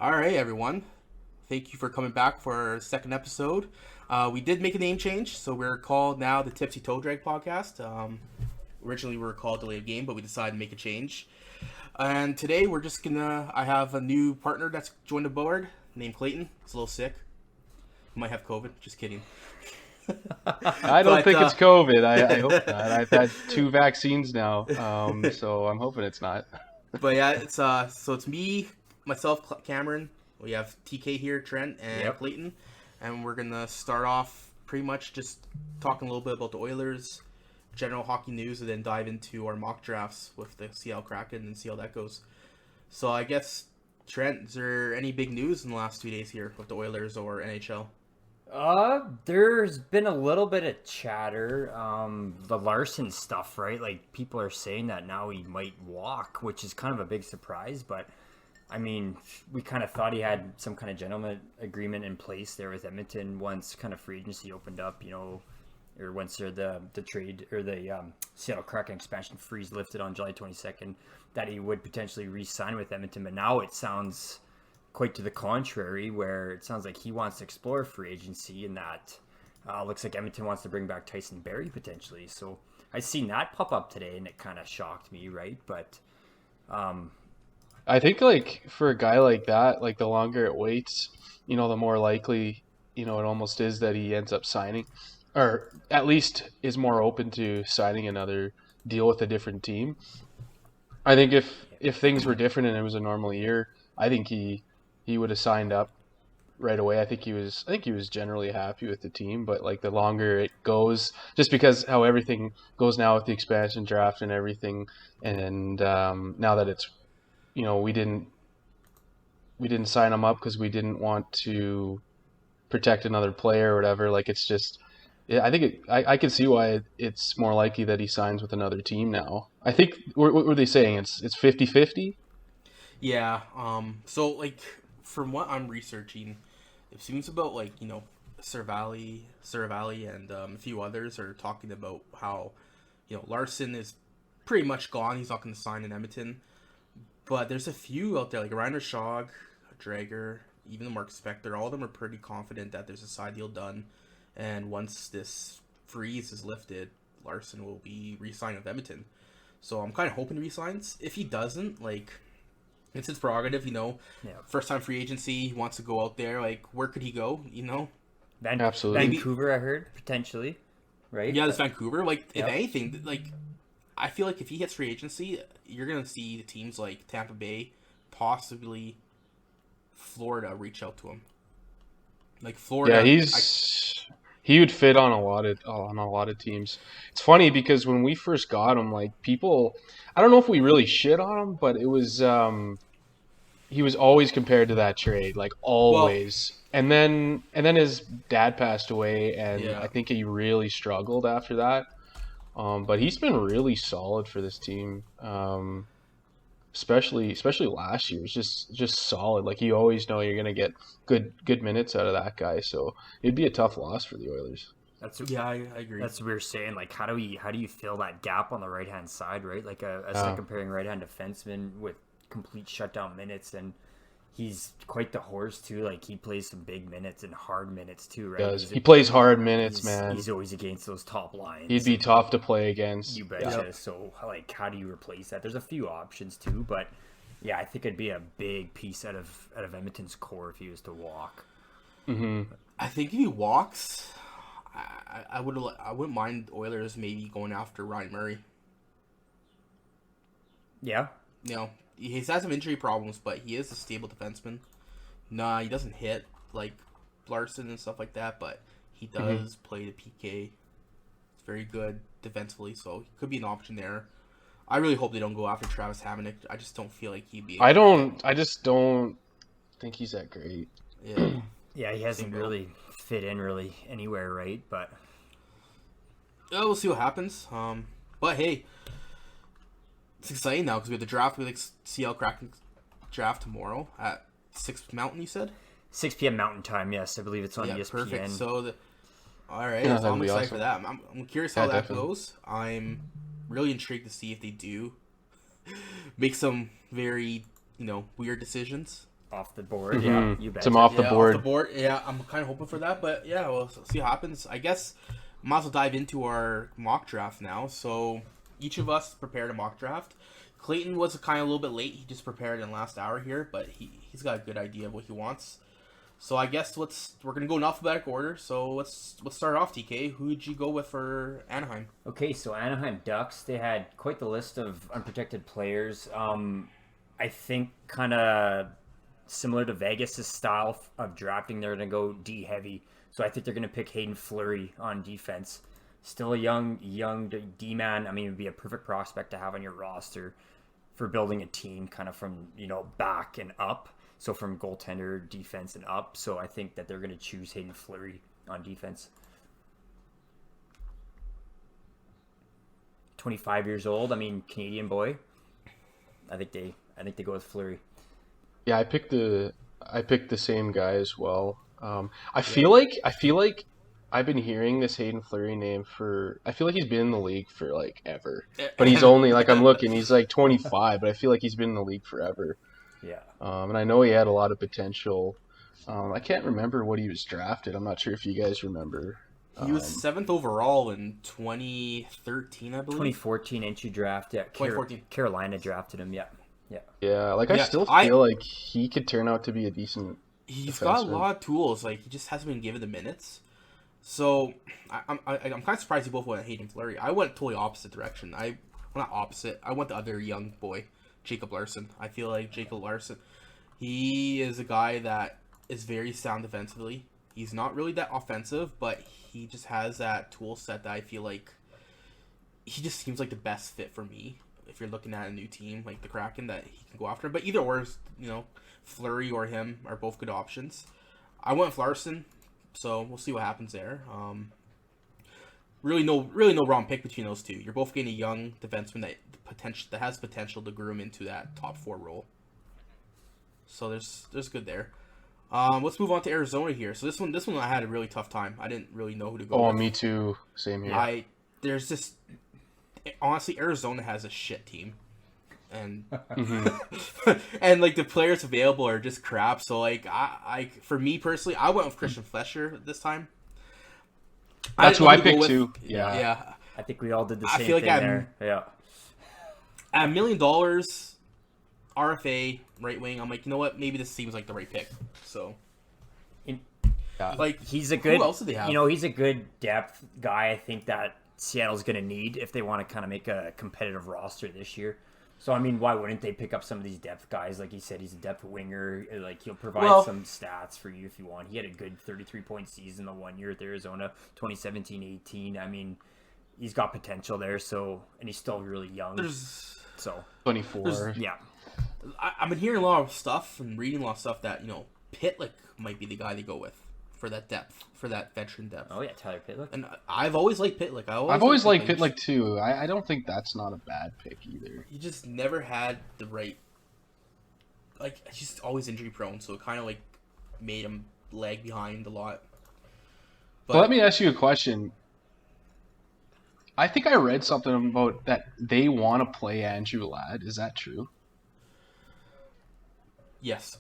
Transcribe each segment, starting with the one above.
All right, everyone. Thank you for coming back for our second episode. We did make a name change, so we're called now the Tipsy Toe Drag podcast. Originally, we were called Delayed Game, but we decided to make a change. And today, I have a new partner that's joined the board named Clayton. He's a little sick. He might have COVID. Just kidding. I don't think it's COVID. I hope not. I've had 2 vaccines now, so I'm hoping it's not. But yeah, it's me, myself, Cameron. We have TK here, Trent, and Clayton, and we're gonna start off pretty much just talking a little bit about the Oilers, general hockey news, and then dive into our mock drafts with the Seattle Kraken and see how that goes. So I guess, Trent, is there any big news in the last 2 days here with the Oilers or NHL? There's been a little bit of chatter, the Larson stuff, right? Like, people are saying that now he might walk, which is kind of a big surprise, but, I mean, we kind of thought he had some kind of gentleman agreement in place there with Edmonton once kind of free agency opened up, or once the trade, or the Seattle Kraken expansion freeze lifted on July 22nd, that he would potentially re-sign with Edmonton, but now it sounds quite to the contrary, where it sounds like he wants to explore free agency, and that looks like Edmonton wants to bring back Tyson Barrie potentially. So I seen that pop up today, and it kind of shocked me, right? But I think, like, for a guy like that, like, the longer it waits, the more likely, it almost is that he ends up signing, or at least is more open to signing another deal with a different team. I think if things were different and it was a normal year, I think he would have signed up right away. I think he was generally happy with the team, but like the longer it goes, just because how everything goes now with the expansion draft and everything, and now that it's, we didn't sign him up because we didn't want to protect another player or whatever. Like, it's just, I think I can see why it's more likely that he signs with another team now. I think, what were they saying? It's 50-50? Yeah. So, like, from what I'm researching, it seems about, like, Cervalli and a few others are talking about how, Larson is pretty much gone. He's not going to sign in Edmonton. But there's a few out there, like Rainer Schog, Drager, even Mark Spector. All of them are pretty confident that there's a side deal done. And once this freeze is lifted, Larson will be re-signed with Edmonton. So I'm kind of hoping he re-signs. If he doesn't, like, it's his prerogative, First time free agency, he wants to go out there. Like, where could he go, Absolutely. Vancouver, I heard, potentially, right? Yeah, this Vancouver. Like, if anything, like, I feel like if he hits free agency, you're going to see teams like Tampa Bay, possibly Florida, reach out to him. Like, Florida. Yeah, he would fit on a lot of teams. It's funny because when we first got him, like, people, I don't know if we really shit on him, but it was he was always compared to that trade, like, always. Well, and then his dad passed away, and I think he really struggled after that. But he's been really solid for this team, especially last year. It's just solid. Like, you always know you're gonna get good minutes out of that guy. So it'd be a tough loss for the Oilers. I agree. That's what we were saying. Like, how do you fill that gap on the right hand side, right? Like a comparing right hand defenseman with complete shutdown minutes, and he's quite the horse too. Like, he plays some big minutes and hard minutes too, right? He plays hard minutes, man. He's always against those top lines. He'd be tough to play against. You betcha. Yep. So, like, how do you replace that? There's a few options too, but yeah, I think it'd be a big piece out of Edmonton's core if he was to walk. Mm-hmm. I think if he walks, I wouldn't mind Oilers maybe going after Ryan Murray. Yeah. He's had some injury problems, but he is a stable defenseman. Nah, he doesn't hit like Larson and stuff like that, but he does play the PK. It's very good defensively, so he could be an option there. I really hope they don't go after Travis Hamonic. I just don't feel like he'd be. I just don't think he's that great. Yeah. Yeah, he hasn't really fit in really anywhere, right? But we'll see what happens. But hey, it's exciting now because we have the draft. We Seattle Kraken draft tomorrow at 6 Mountain. You said 6 p.m. Mountain Time. Yes, I believe it's on ESPN. Perfect. So, all right, so I'm excited for that. I'm curious how that goes. I'm really intrigued to see if they do make some very weird decisions. off the board. Mm-hmm. Yeah, you bet. Some off the board. Off the board. Yeah, I'm kind of hoping for that, but yeah, we'll see what happens. I guess might as well dive into our mock draft now. So each of us prepared a mock draft. Clayton was kind of a little bit late. He just prepared in the last hour here, but he's got a good idea of what he wants. So I guess we're gonna go in alphabetical order. So let's start off. TK, who did you go with for Anaheim? Okay, so Anaheim Ducks, they had quite the list of unprotected players. I think kind of similar to Vegas' style of drafting, they're gonna go D heavy. So I think they're gonna pick Hayden Flurry on defense. Still a young D man. I mean, it'd be a perfect prospect to have on your roster for building a team, kind of from back and up. So from goaltender, defense, and up. So I think that they're going to choose Hayden Flurry on defense. 25 years old. I mean, Canadian boy. I think they go with Flurry. Yeah, I picked the same guy as well. I feel like I've been hearing this Hayden Flurry name I feel like he's been in the league for like ever. But he's only he's like 25, but I feel like he's been in the league forever. Yeah. And I know he had a lot of potential. I can't remember what he was drafted. I'm not sure if you guys remember. He was 7th overall in 2013, I believe. 2014 entry draft. Yeah. 2014. Carolina drafted him. Yeah. Yeah. Yeah. I still feel like he could turn out to be a decent. He's defenseman. got a lot of tools. Like, he just hasn't been given the minutes. So I'm kind of surprised you both went Hayden Flurry. I went totally opposite direction. Not opposite. I went the other young boy, Jacob Larson. I feel like Jacob Larson, he is a guy that is very sound defensively. He's not really that offensive, but he just has that tool set that I feel like he just seems like the best fit for me. If you're looking at a new team like the Kraken, that he can go after. But either or, Flurry or him are both good options. I went with Larson, so we'll see what happens there. Really no wrong pick between those two. You're both getting a young defenseman that has potential to groom into that top 4 role. So there's good there. Let's move on to Arizona here. So this one I had a really tough time. I didn't really know who to go with. Oh, me too. Same here. Honestly, Arizona has a shit team. And Mm-hmm. and like the players available are just crap. So like for me personally, I went with Christian Fletcher this time. That's who I picked too. Yeah. I think we all did the same I feel like thing there. Yeah. At $1 million, RFA, right wing, I'm like, you know what? Maybe this seems like the right pick. So, like, he's a good. Who else do they have? He's a good depth guy. I think that Seattle's going to need if they want to kind of make a competitive roster this year. So, I mean, why wouldn't they pick up some of these depth guys? Like he said, he's a depth winger. Like, he'll provide some stats for you if you want. He had a good 33-point season the 1 year at Arizona, 2017-18. I mean, he's got potential there. So, and he's still really young. 24. Yeah. I've been hearing a lot of stuff and reading a lot of stuff that, Pitlick might be the guy they go with for that depth, for that veteran depth. Oh, yeah, Tyler Pitlick. And I've always liked Pitlick. I've always liked Pitlick too. I don't think that's not a bad pick either. He just never had the right... Like, he's just always injury prone, so it kind of, made him lag behind a lot. But let me ask you a question. I think I read something about that they want to play Andrew Ladd. Is that true? Yes.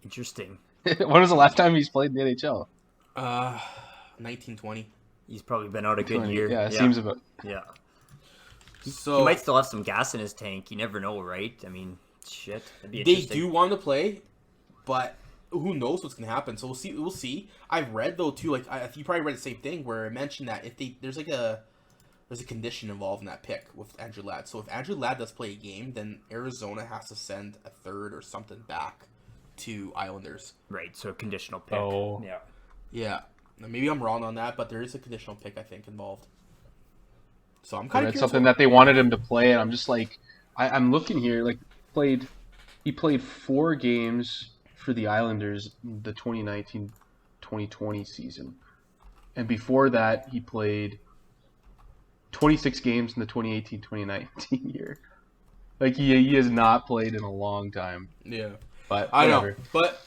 Interesting. When was the last time he's played in the NHL? 1920. He's probably been out a good year. Yeah, it seems about... Yeah. So he might still have some gas in his tank. You never know, right? I mean, shit. That'd be they interesting. do want to play, but who knows what's going to happen. So we'll see. I've read, though, too, you probably read the same thing, where it mentioned that if there's a condition involved in that pick with Andrew Ladd. So if Andrew Ladd does play a game, then Arizona has to send a third or something back to Islanders. Right, so a conditional pick. Oh. Yeah. Yeah. Now, maybe I'm wrong on that, but there is a conditional pick, I think, involved. So I'm kind of curious. Something that they wanted him to play, and I'm just like, I'm looking here, he played 4 games for the Islanders the 2019-2020 season. And before that, he played 26 games in the 2018-2019 year. He has not played in a long time. Yeah. But I whatever. know. But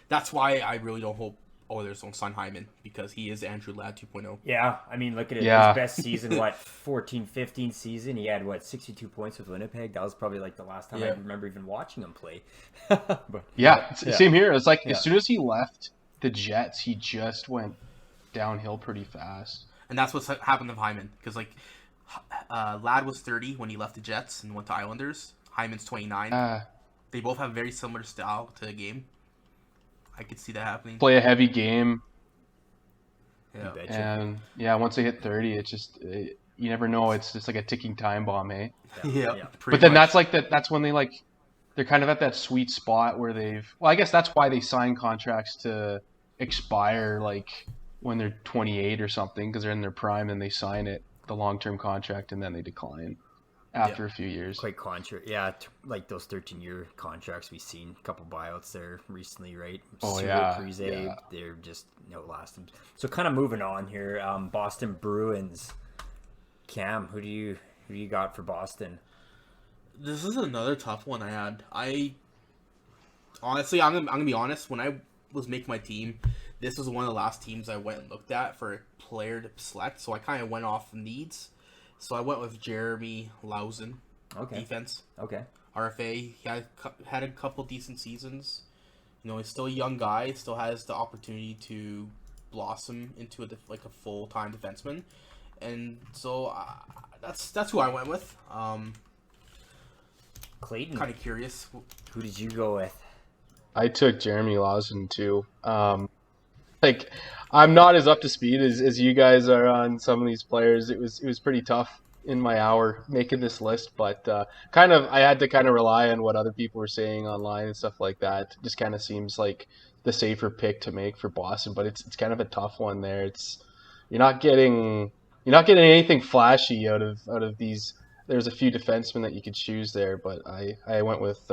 that's why I really don't hope Oilers don't sign Hyman because he is Andrew Ladd 2.0. Yeah, I mean, look at it. Yeah. His best season, 14-15 season. He had, 62 points with Winnipeg. That was probably, the last time I remember even watching him play. But, same here. It's like as soon as he left the Jets, he just went downhill pretty fast. And that's what's happened to Hyman. Because, Ladd was 30 when he left the Jets and went to Islanders. Hyman's 29. They both have very similar style to the game. I could see that happening. Play a heavy game. Yeah. And, once they hit 30, it's just... you never know. It's just like a ticking time bomb, eh? Yeah. But then that's that's when they, they're kind of at that sweet spot where they've... Well, I guess that's why they sign contracts to expire, when they're 28 or something, because they're in their prime, and they sign it, the long-term contract, and then they decline after a few years. Quite contract. Yeah, those 13-year contracts we've seen. A couple buyouts there recently, right? Parise, they're just outlasting. So kind of moving on here. Boston Bruins. Cam, who do you got for Boston? This is another tough one I had. Honestly, I'm gonna be honest. When I was making my team, this was one of the last teams I went and looked at for a player to select. So I kind of went off needs. So I went with Jeremy Lawson, defense. Okay. RFA. He had a couple decent seasons. He's still a young guy. Still has the opportunity to blossom into a full-time defenseman. And so that's who I went with. Clayton. Kind of curious. Who did you go with? I took Jeremy Lawson too. I'm not as up to speed as you guys are on some of these players. It was pretty tough in my hour making this list, but I had to rely on what other people were saying online and stuff like that. It just kind of seems like the safer pick to make for Boston, but it's kind of a tough one there. You're not getting anything flashy out of these. There's a few defensemen that you could choose there, but I went with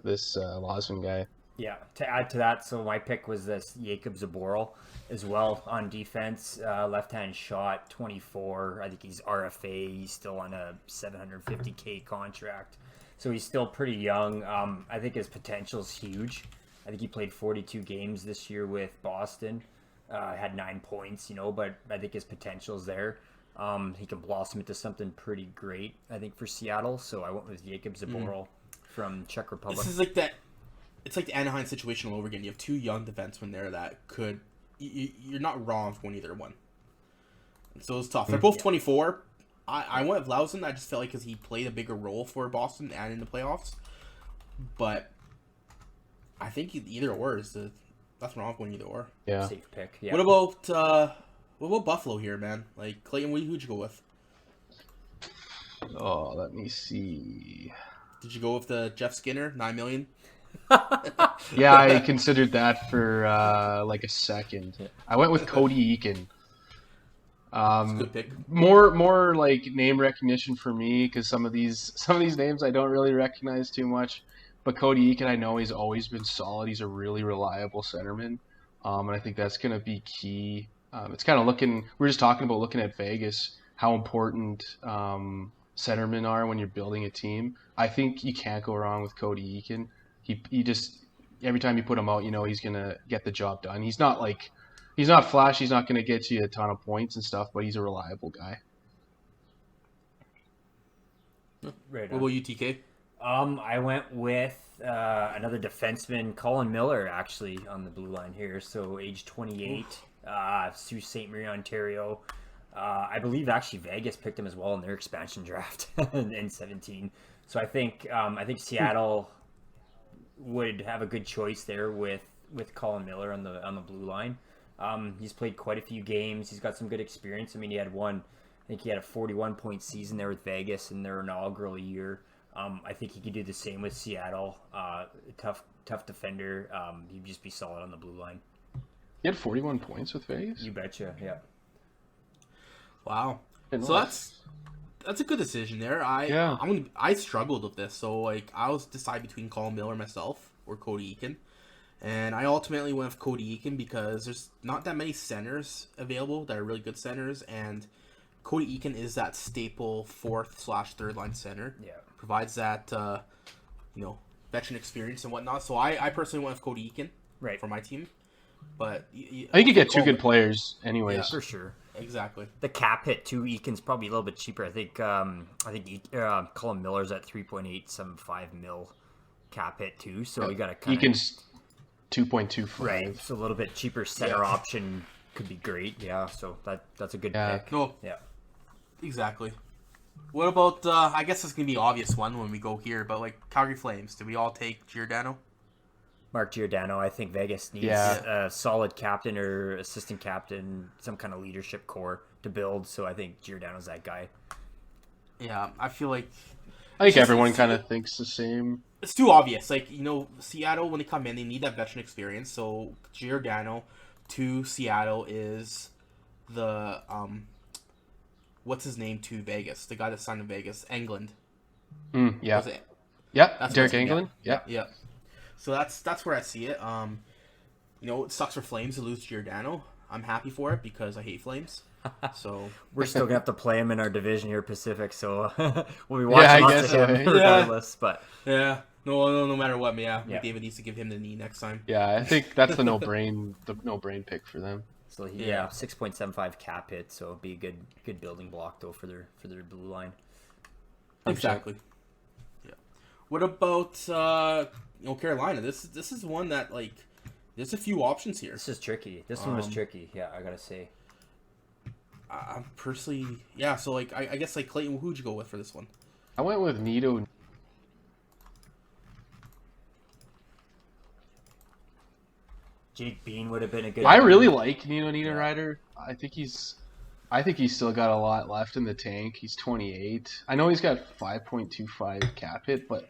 this Lawson guy. Yeah, to add to that, so my pick was this Yakov Zaboro as well on defense. Left-hand shot, 24. I think he's RFA. He's still on a $750K contract. So he's still pretty young. I think his potential is huge. I think he played 42 games this year with Boston. Had 9 points, but I think his potential is there. He can blossom into something pretty great, I think, for Seattle. So I went with Yakov Zaboro from Czech Republic. This is like that. It's like the Anaheim situation all over again. You have two young defensemen there that could... You're not wrong for either one. So it's tough. They're both 24. I went with Lawson. I just felt like because he played a bigger role for Boston and in the playoffs. But I think either or is the... That's wrong with either or. Yeah. Safe pick. Yeah. What about Buffalo here, man? Clayton, who'd you go with? Oh, let me see. Did you go with the Jeff Skinner, $9 million? Yeah, I considered that for a second. I went with Cody Eakin. That's a good pick. More name recognition for me because some of these names I don't really recognize too much. But Cody Eakin, I know he's always been solid. He's a really reliable centerman, and I think that's going to be key. It's kind of we're just talking about looking at Vegas, how important centermen are when you're building a team. I think you can't go wrong with Cody Eakin. He just, every time you put him out, he's going to get the job done. He's not flashy. He's not going to get you a ton of points and stuff, but he's a reliable guy. Right. What about you, TK? I went with another defenseman, Colin Miller, actually, on the blue line here. So age 28, Sault Ste. Marie, Ontario. I believe actually Vegas picked him as well in their expansion draft in 17. So I think Seattle would have a good choice there with Colin Miller on the blue line. He's played quite a few games. He's got some good experience. I mean, he had a 41-point season there with Vegas in their inaugural year. I think he could do the same with Seattle. Tough defender. He'd just be solid on the blue line. He had 41 points with Vegas? You betcha, yeah. Wow. So that's a good decision there. I struggled with this. So I was deciding between Colin Miller myself or Cody Eakin. And I ultimately went with Cody Eakin because there's not that many centers available that are really good centers, and Cody Eakin is that staple 4th/3rd line center. Yeah. Provides that veteran experience and whatnot. So I personally went with Cody Eakin right for my team. But I think you get two good players, anyways. Yeah. For sure. Exactly. The cap hit too. Eakin's probably a little bit cheaper. I think Colin Miller's at 3.875 mil cap hit too. So we got to kind of Eakin's 2.25. right. So a little bit cheaper center option could be great. Yeah. So that's a good pick. No. Yeah. Exactly. What about? I guess it's gonna be an obvious one when we go here, but like Calgary Flames, do we all take Giordano? Mark Giordano. I think Vegas needs a solid captain or assistant captain, some kind of leadership core to build. So I think Giordano's that guy. Yeah, I feel like I think everyone kind of thinks the same. it's too obvious. Like, Seattle, when they come in, they need that veteran experience. So Giordano to Seattle is the what's his name to Vegas? The guy that signed in Vegas, England. Yeah. Was it? Yep. That's Derek what's- England. Yeah. Yeah. So that's where I see it. It sucks for Flames to lose Giordano. I'm happy for it because I hate Flames. So We're still gonna have to play him in our division here, Pacific. So we'll be watching lots of him so. regardless. But yeah, no matter what, Yeah. McDavid needs to give him the knee next time. Yeah, I think that's the no-brain pick for them. so 6.75 cap hit. So it'd be a good building block though for their blue line. Exactly. Yeah. What about Carolina? This is one that like there's a few options here. This is tricky. This one was tricky. Yeah, I gotta say. I'm personally, so like I guess like Clayton, who'd you go with for this one? I went with Nito. Jake Bean would have been a good. I really like Nito Niederreiter. I think he's still got a lot left in the tank. He's 28. I know he's got 5.25 cap hit, but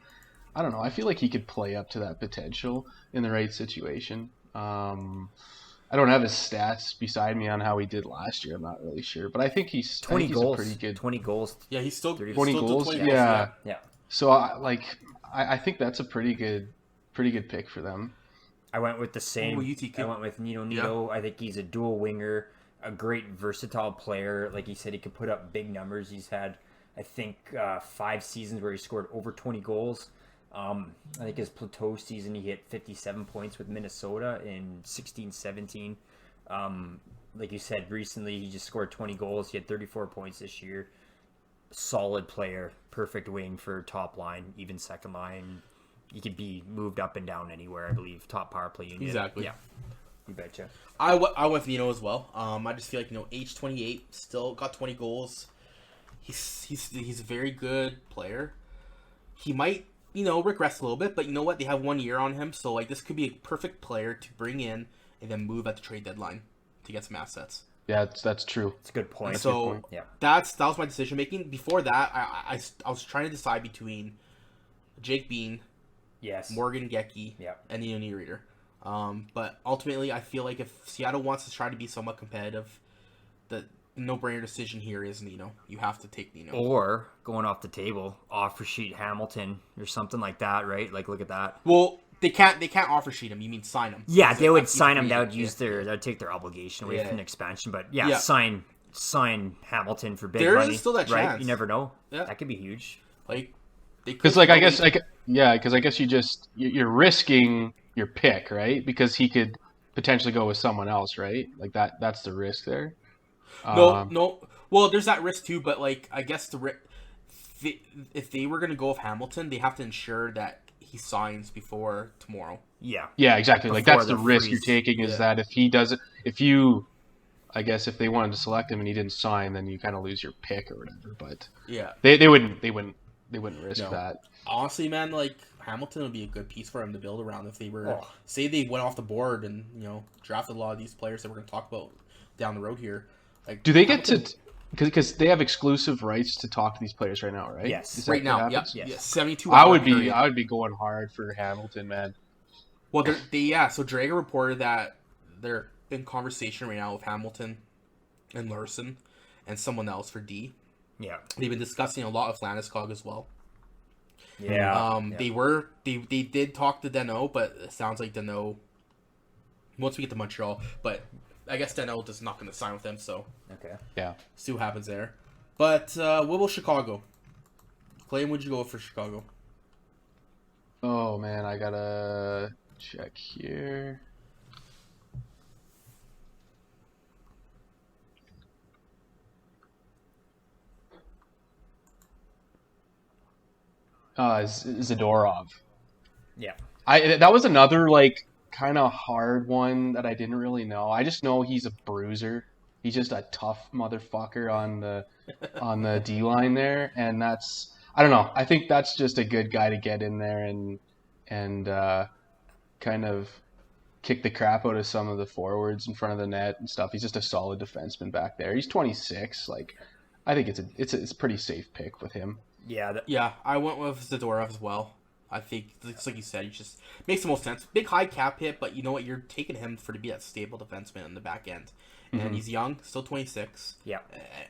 I don't know. I feel like he could play up to that potential in the right situation. I don't have his stats beside me on how he did last year. I'm not really sure, but I think he's 20 he's goals. a pretty good. 20 goals. Yeah, he's still 20 goals. 20 Yeah. Yeah. So I think that's a pretty good pick for them. I went with the same. What will you take? I went with Nito. I think he's a dual winger, a great versatile player. Like he said, he could put up big numbers. He's had, I think, 5 seasons where he scored over 20 goals. I think his plateau season, he hit 57 points with Minnesota in 16-17. Like you said, recently he just scored 20 goals. He had 34 points this year. Solid player, perfect wing for top line, even second line. He could be moved up and down anywhere, I believe. Top power play unit. Exactly. Yeah. You betcha. I went with Nino as well. I just feel like age 28, still got 20 goals. He's a very good player. He might regress a little bit, but you know what? They have 1 year on him, so like this could be a perfect player to bring in and then move at the trade deadline to get some assets. Yeah, that's true. It's a good point. So yeah, that was my decision making. Before that, I was trying to decide between Jake Bean, yes, Morgan Gecky, and Nino Niederreiter. But ultimately, I feel like if Seattle wants to try to be somewhat competitive, the no-brainer decision here is Nino. You have to take Nino. Or going off the table, offer sheet Hamilton or something like that, right? Like, look at that. Well, they can't offer sheet him. You mean sign him? Yeah, they would sign him. That would take their obligation away from the expansion. But sign Hamilton for big money. There is still that right? chance. You never know. Yeah. That could be huge. Like, because I guess you're risking your pick, right? Because he could potentially go with someone else, right? Like that's the risk there. No. Well, there's that risk too, but like I guess if they were gonna go with Hamilton, they have to ensure that he signs before tomorrow. Yeah. Yeah, exactly. Like that's the risk you're taking is that if he doesn't, if they wanted to select him and he didn't sign, then you kind of lose your pick or whatever. But yeah, they wouldn't risk that. Honestly, man, like Hamilton would be a good piece for him to build around if they were say they went off the board and drafted a lot of these players that we're gonna talk about down the road here. Like, do they get to? Because they have exclusive rights to talk to these players right now, right? Yes, right now. Yes. 72. I would be going hard for Hamilton, man. Well, So Drager reported that they're in conversation right now with Hamilton and Larson and someone else for D. Yeah, they've been discussing a lot of Landeskog as well. Yeah. They did talk to Dano, but it sounds like Dano. Once we get to Montreal, but I guess Dano is not going to sign with them, so okay. Yeah. See what happens there. But what about Chicago? Clay, would you go for Chicago? Oh man, I gotta check here. Zadorov. Yeah. That was another like kind of hard one that I didn't really know. I just know he's a bruiser. He's just a tough motherfucker on the D line there, and that's I don't know. I think that's just a good guy to get in there and kind of kick the crap out of some of the forwards in front of the net and stuff. He's just a solid defenseman back there. He's 26. Like, I think it's a pretty safe pick with him. Yeah. I went with Zadorov as well. I think, it's like you said, he just makes the most sense. Big high cap hit, but you know what? You're taking him to be that stable defenseman in the back end. And he's young, still 26. Yeah.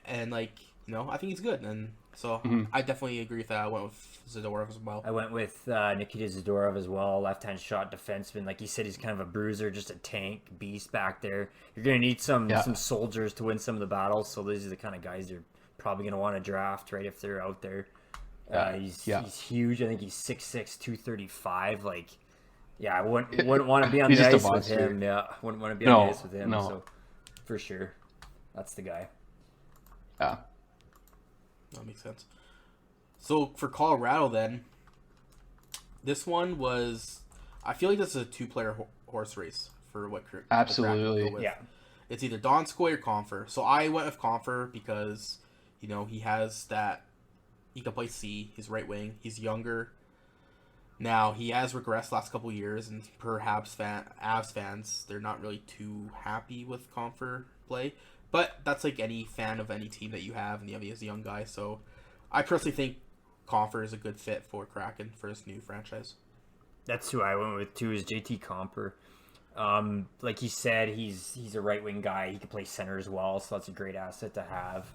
And, like, you know, I think he's good. And so I definitely agree with that. I went with Zadorov as well. I went with Nikita Zadorov as well, left-hand shot defenseman. Like you said, he's kind of a bruiser, just a tank beast back there. You're going to need some soldiers to win some of the battles, so these are the kind of guys you're probably going to want to draft, right, if they're out there. He's huge. I think he's 6'6", 235. Like, yeah, I wouldn't want to be on the ice with him. Yeah, wouldn't want to be on the ice with him. So, for sure, that's the guy. Yeah. That makes sense. So, for Colorado, then, this one was... I feel like this is a two-player horse race for what Absolutely. Yeah. It's either Donskoy or Confer. So, I went with Confer because, you know, he has that... He can play C. He's right wing. He's younger. Now, he has regressed last couple years, and perhaps Avs fans, they're not really too happy with Confer play. But that's like any fan of any team that you have, and he is a young guy. So I personally think Confer is a good fit for Kraken for his new franchise. That's who I went with too, is JT Compher. Like you said, he's a right wing guy. He can play center as well, so that's a great asset to have.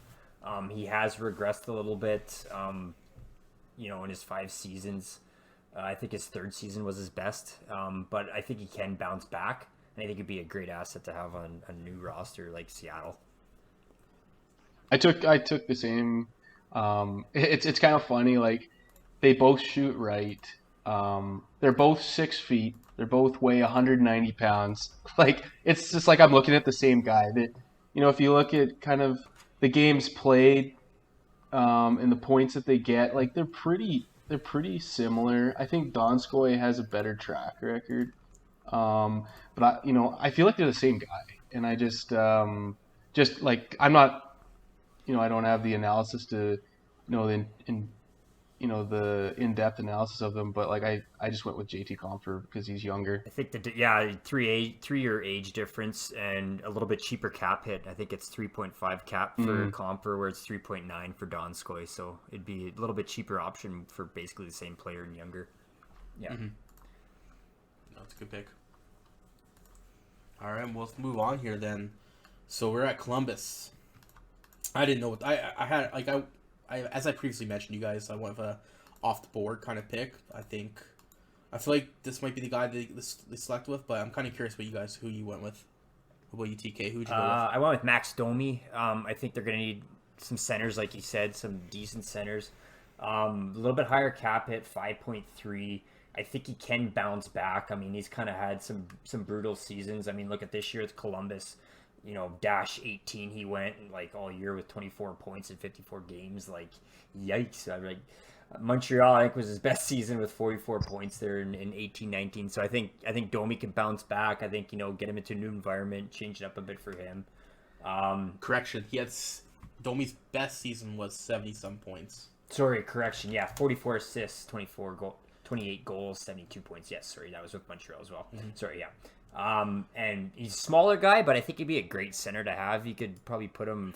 He has regressed a little bit, you know, in his 5 seasons. I think his 3rd season was his best, but I think he can bounce back, and I think it'd be a great asset to have on a new roster like Seattle. I took the same. It's kind of funny. Like, they both shoot right. They're both 6 feet. They're both weigh 190 pounds. Like, it's just like I'm looking at the same guy. That, you know, if you look at kind of the games played, and the points that they get, like they're pretty similar. I think Donskoy has a better track record, but I feel like they're the same guy, and I just like I'm not, I don't have the analysis to, the in-depth analysis of them, but like I just went with JT Compher because he's younger. I think that 3-year age difference and a little bit cheaper cap hit. I think it's 3.5 cap for Compher, where it's 3.9 for Donskoy. So it'd be a little bit cheaper option for basically the same player and younger. Yeah, that's a good pick. All right, well, let's move on here then. So we're at Columbus. I didn't know what I had. Like I as I previously mentioned, you guys, I went with a off the board kind of pick. I feel like this might be the guy they select with, but I'm kind of curious who you went with. What about you, TK? Who'd you go with? I went with Max Domi. I think they're going to need some centers, like you said, some decent centers. A little bit higher cap hit, 5.3. I think he can bounce back. I mean, he's kind of had some brutal seasons. I mean, look at this year with Columbus. Dash 18 he went like all year with 24 points in 54 games. Like, yikes. Montreal, I think, was his best season with 44 points there in 18-19. So I think Domi can bounce back. I think, get him into a new environment, change it up a bit for him. Correction. Domi's best season was 70-some points. Sorry, correction. Yeah, 44 assists, 28 goals, 72 points. Yes, sorry, that was with Montreal as well. Sorry, yeah. And he's a smaller guy, but I think he'd be a great center to have. You could probably put him,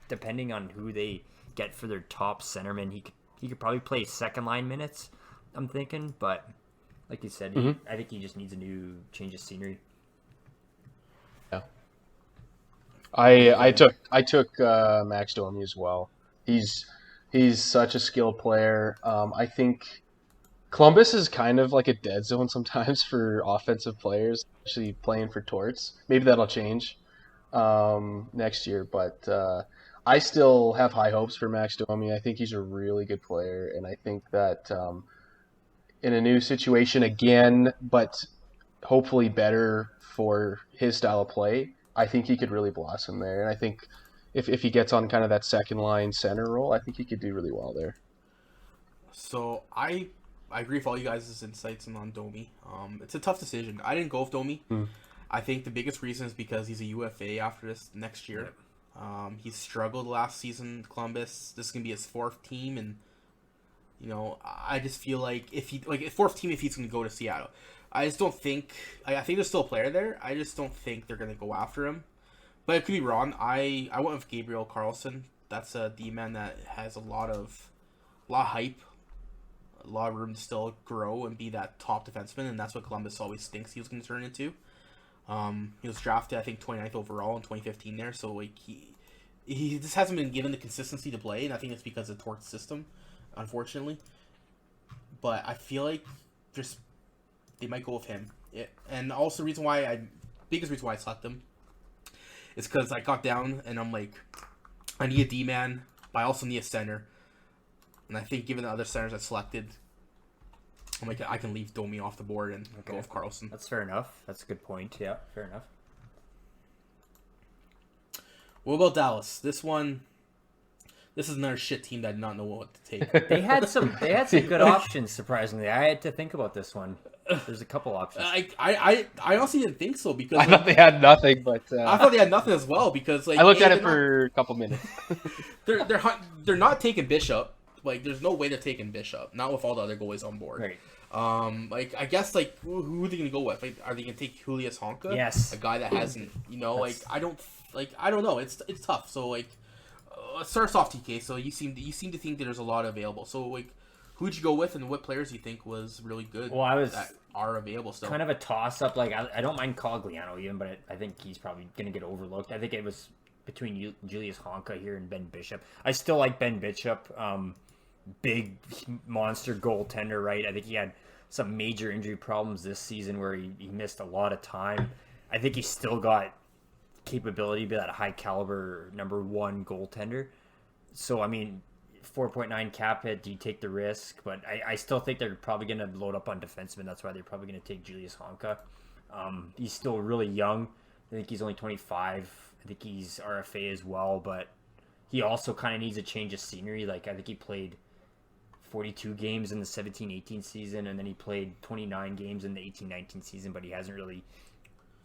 depending on who they get for their top centerman, he could probably play second line minutes, I'm thinking. But like you said, I think he just needs a new change of scenery. Yeah. I took Max Domi as well. He's such a skilled player. I think Columbus is kind of like a dead zone sometimes for offensive players, actually playing for Torts. Maybe that'll change next year, but I still have high hopes for Max Domi. I think he's a really good player, and I think that in a new situation again, but hopefully better for his style of play, I think he could really blossom there. And I think if he gets on kind of that second line center role, I think he could do really well there. So I agree with all you guys' insights on Domi. It's a tough decision. I didn't go with Domi. I think the biggest reason is because he's a UFA after this next year. He's struggled last season in Columbus. This is gonna be his fourth team, and I just feel like if fourth team if he's gonna go to Seattle. I just don't think. I think there's still a player there. I just don't think they're gonna go after him. But it could be wrong. I went with Gabriel Carlson. That's a D-man that has a lot of hype, a lot of room to still grow and be that top defenseman, and that's what Columbus always thinks he was going to turn into. He was drafted, I think, 29th overall in 2015 there, so like he just hasn't been given the consistency to play, and I think it's because of Torque's system, unfortunately. But I feel like they might go with him. And also the biggest reason why I selected him is because I got down and I'm like, I need a D-man, but I also need a center. And I think given the other centers I selected, I'm like, I can leave Domi off the board and go with Carlson. That's fair enough. That's a good point. Yeah, fair enough. What about Dallas? This is another shit team that I did not know what to take. They had some good options, surprisingly. I had to think about this one. There's a couple options. I honestly didn't think so because I thought they had nothing, but I thought they had nothing as well because I looked at it for a couple minutes. They're not taking Bishop. Like, there's no way they're taking Bishop. Not with all the other goalies on board. Right. I guess who are they gonna go with? Like, are they gonna take Julius Honka? Yes. A guy that hasn't, I don't know. It's tough. So let's start us off, TK. So you seem to think that there's a lot available. So who'd you go with, and what players do you think was really good? Well, that are available still. Kind of a toss up. Like I don't mind Cogliano even, but I think he's probably gonna get overlooked. I think it was between Julius Honka here and Ben Bishop. I still like Ben Bishop. Big monster goaltender, right? I think he had some major injury problems this season where he missed a lot of time. I think he's still got capability to be that high caliber number one goaltender. So, I mean, 4.9 cap hit, do you take the risk? But I still think they're probably going to load up on defensemen. That's why they're probably going to take Julius Honka. He's still really young. I think he's only 25. I think he's RFA as well, but he also kind of needs a change of scenery. Like, I think he played 42 games in the 17-18 season, and then he played 29 games in the 18-19 season, but he hasn't really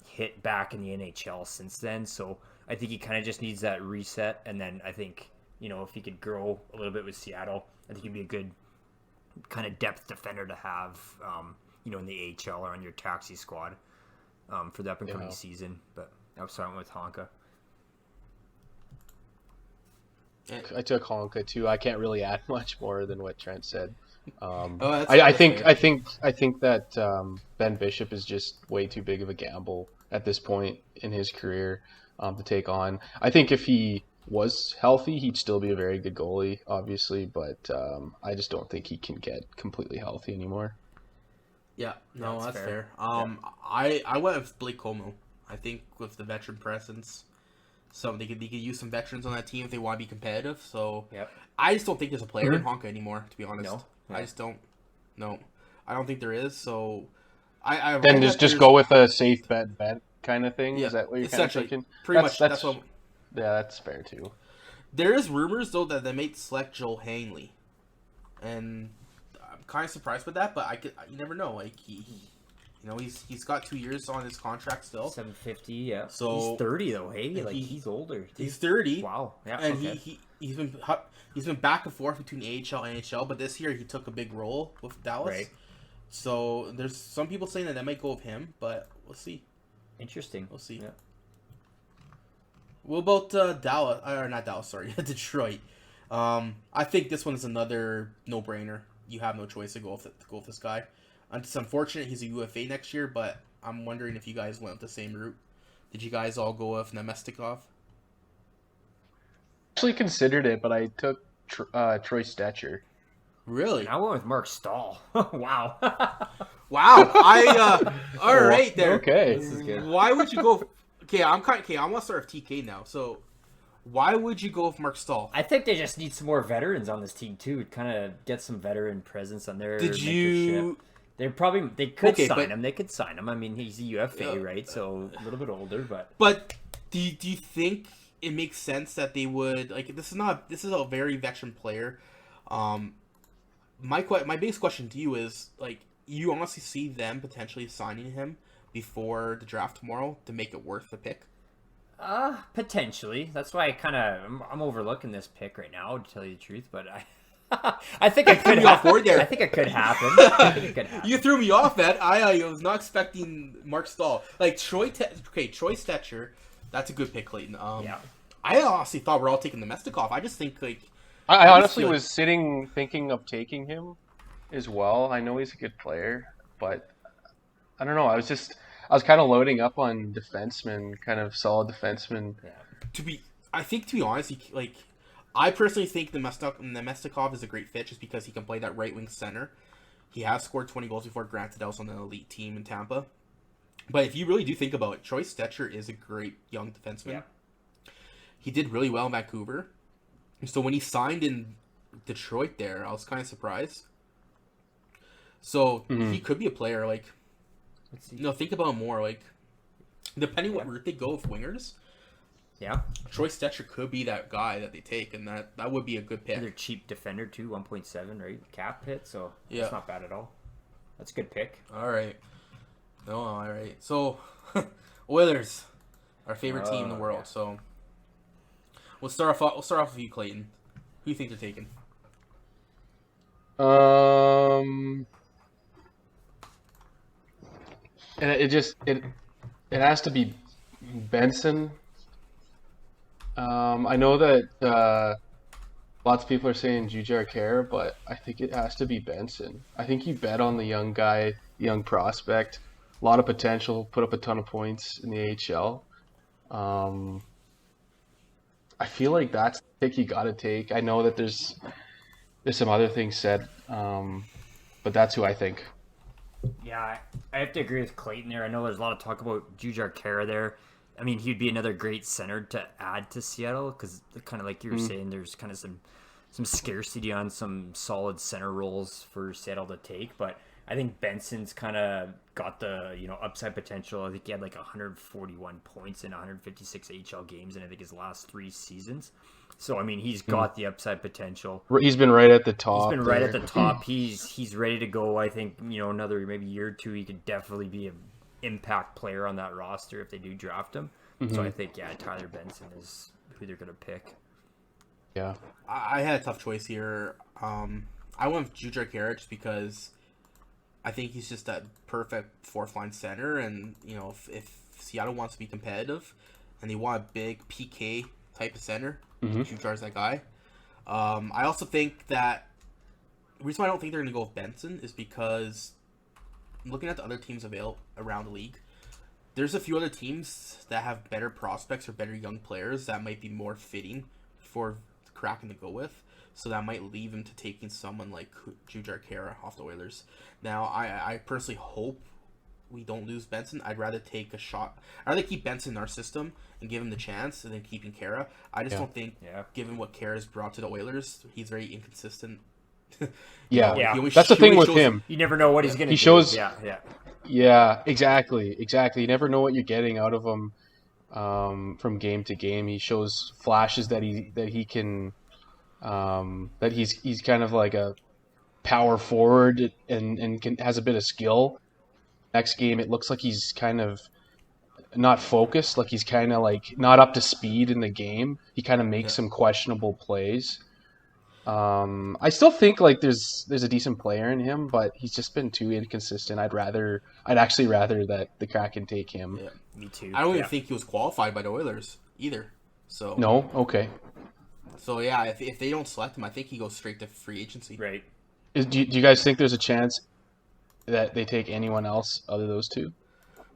hit back in the NHL since then. So I think he kind of just needs that reset, and then I think, if he could grow a little bit with Seattle, I think he'd be a good kind of depth defender to have, in the AHL or on your taxi squad for the up-and-coming season. But I was starting with Honka. I took Honka too. I can't really add much more than what Trent said. I think that Ben Bishop is just way too big of a gamble at this point in his career to take on. I think if he was healthy, he'd still be a very good goalie, obviously, but I just don't think he can get completely healthy anymore. Yeah, no, that's fair. Yeah. I went with Blake Como. I think with the veteran presence, they could use some veterans on that team if they want to be competitive. So I just don't think there's a player in Honka anymore, to be honest. No. I just don't. No, I don't think there is. So then just go with a safe bet kind of thing. Yeah, Is that what you're kind of thinking? Pretty much. That's what. Yeah, that's fair too. There is rumors though that they may select Joel Haney, and I'm kind of surprised with that. But you never know. Like he's got 2 years on his contract still. $750, yeah. So he's 30 though. Hey, he's older. He's 30. Wow. Yeah. And he's been back and forth between AHL and NHL, but this year he took a big role with Dallas. Right. So there's some people saying that might go with him, but we'll see. Interesting. We'll see. Yeah. What about Dallas? Or not Dallas, sorry, Detroit. I think this one is another no-brainer. You have no choice to go with this guy. It's unfortunate he's a UFA next year, but I'm wondering if you guys went with the same route. Did you guys all go with Nemestikov? Actually considered it, but I took Troy Stetcher. Really? I went with Mark Stahl. Wow. Wow. All right there. Okay. This is good. Why would you go? Okay, I'm going to start with TK now. So, why would you go with Mark Stahl? I think they just need some more veterans on this team too. Kind of get some veteran presence on there. Did you? They could sign but, him. They could sign him. I mean, he's a UFA, right? So a little bit older, but. But do you think it makes sense that they would this is a very veteran player. my biggest question to you is, like, you honestly see them potentially signing him before the draft tomorrow to make it worth the pick? Potentially. That's why I'm overlooking this pick right now, to tell you the truth. But I think it could happen. I think it could happen. You threw me off, man. I was not expecting Mark Stahl. Like Troy Stetcher, that's a good pick, Clayton. Yeah. I honestly thought we're all taking the Mestikov. I just think like I honestly was thinking of taking him as well. I know he's a good player, but I don't know. I was kind of loading up on defensemen, kind of solid defensemen. Yeah. To be honest, I personally think the Mestikov is a great fit just because he can play that right wing center. He has scored 20 goals before. Granted, that was on an elite team in Tampa. But if you really do think about it, Troy Stetcher is a great young defenseman. Yeah. He did really well in Vancouver. So when he signed in Detroit there, I was kind of surprised. So he could be a player, like, think about him more, like, depending what route they go with wingers. Yeah. Troy Stetcher could be that guy that they take, and that would be a good pick. Another cheap defender, too, 1.7, right? Cap hit, so it's not bad at all. That's a good pick. All right. All right. So, Oilers, our favorite team in the world. Yeah. So, we'll start off with you, Clayton. Who do you think they're taking? And it has to be Benson. I know that lots of people are saying Juju Carrick, but I think it has to be Benson. I think you bet on the young guy, young prospect, a lot of potential, put up a ton of points in the AHL. I feel like that's the pick you got to take. I know that there's some other things said, but that's who I think. Yeah, I have to agree with Clayton there. I know there's a lot of talk about Juju Carrick there. I mean, he'd be another great center to add to Seattle because, kind of like you were saying, there's kind of some scarcity on some solid center roles for Seattle to take. But I think Benson's kind of got the upside potential. I think he had like 141 points in 156 AHL games in I think his last 3 seasons. So I mean, he's got the upside potential. He's been right at the top. He's been right at the top. He's ready to go. I think another maybe year or two, he could definitely be an impact player on that roster if they do draft him. So I think Tyler Benson is who they're gonna pick. Yeah, I had a tough choice here. I went with Juju Carrick just because I think he's just that perfect fourth line center, and if Seattle wants to be competitive and they want a big PK type of center, Juju's that guy. I also think that the reason why I don't think they're gonna go with Benson is because looking at the other teams available around the league, there's a few other teams that have better prospects or better young players that might be more fitting for the Kraken to go with. So that might leave him to taking someone like Juju Carrick off the Oilers. Now, I personally hope we don't lose Benson. I'd rather take a shot. I'd rather keep Benson in our system and give him the chance and then keeping Carrick. I just don't think, given what Carrick's brought to the Oilers, he's very inconsistent. That's the thing with him. You never know what he's going to do. He shows... Yeah, exactly. You never know what you're getting out of him from game to game. He shows flashes that he can that he's kind of like a power forward and has a bit of skill. Next game, it looks like he's kind of not focused, like he's kind of like not up to speed in the game. He kind of makes some questionable plays. I still think like there's a decent player in him, but he's just been too inconsistent. I'd actually rather that the Kraken take him. Yeah, me too. I don't even think he was qualified by the Oilers either. So no, okay. So yeah, if they don't select him, I think he goes straight to free agency. Right. Do you guys think there's a chance that they take anyone else other than those two?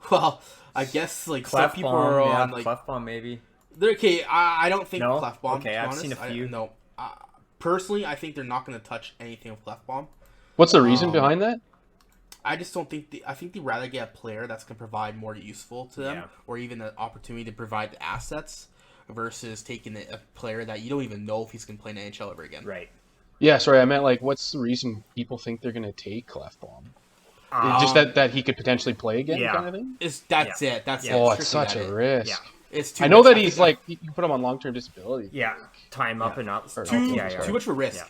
Well, I guess like some people are on like Clefbaum maybe. Okay, I don't think Clefbaum. Okay, I've seen a few. Personally, I think they're not going to touch anything with Clefbaum. What's the reason behind that? I just don't think I think they'd rather get a player that's going to provide more useful to them, or even an opportunity to provide the assets, versus taking a player that you don't even know if he's going to play in the NHL ever again. Right. Yeah, sorry, I meant like, what's the reason people think they're going to take Clefbaum? Just that he could potentially play again, kind of thing. That's it. Oh, it's such a risk. Yeah. It's too I know much. that he's like you put him on long-term disability. Yeah, time up and up. Too much of a risk. Yeah.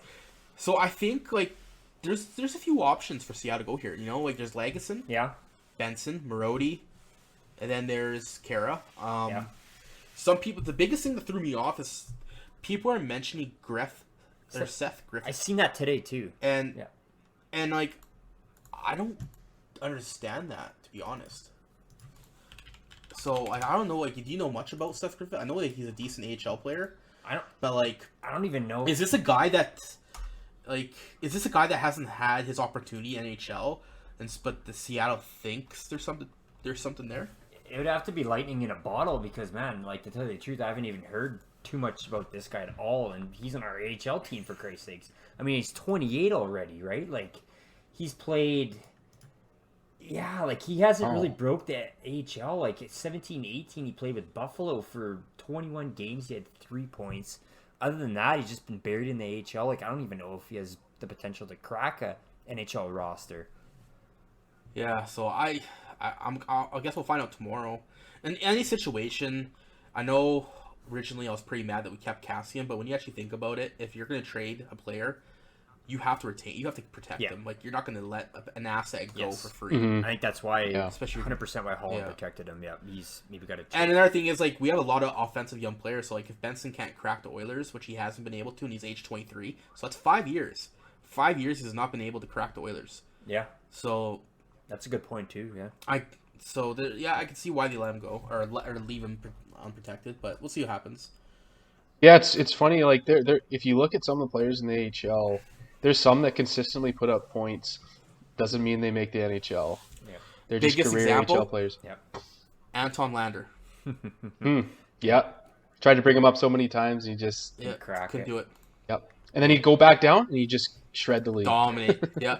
So I think like there's a few options for Seattle to go here. Like there's Lagesson, Yeah. Benson, Marody, and then there's Kara. Yeah. Some people, the biggest thing that threw me off is people are mentioning Seth Griffith. I seen that today too. And Yeah. and like I don't understand that, to be honest. So like I don't know, like do you know much about Seth Griffith? I know like he's a decent AHL player. I don't even know. Is this a guy that hasn't had his opportunity in NHL, but the Seattle thinks there's something there? It would have to be lightning in a bottle because, man, like to tell you the truth, I haven't even heard too much about this guy at all, and he's on our AHL team for Christ's sakes. I mean, he's 28 already, right? Like he's played. Yeah, like he hasn't really broke the AHL. Like at 17, 18, he played with Buffalo for 21 games. He had 3 points. Other than that, he's just been buried in the AHL. Like I don't even know if he has the potential to crack a NHL roster. Yeah, so I guess we'll find out tomorrow. In any situation, I know originally I was pretty mad that we kept Cassian, but when you actually think about it, if you're going to trade a player, you have to protect them. Like you're not going to let an asset go for free. I think that's why, especially 100% why Holland protected him. Yeah, he's maybe got to. And another thing is like we have a lot of offensive young players. So like if Benson can't crack the Oilers, which he hasn't been able to, and he's age 23, so that's 5 years. 5 years he has not been able to crack the Oilers. Yeah. So that's a good point too. Yeah. I can see why they let him go or leave him unprotected, but we'll see what happens. Yeah, it's funny. Like if you look at some of the players in the AHL, there's some that consistently put up points. Doesn't mean they make the NHL. Yeah. They're just Biggest career example? AHL players. Yeah. Anton Lander. Yeah. Tried to bring him up so many times, and he just couldn't do it. Yep. And then he'd go back down, and he'd just shred the league. Dominate. Yeah.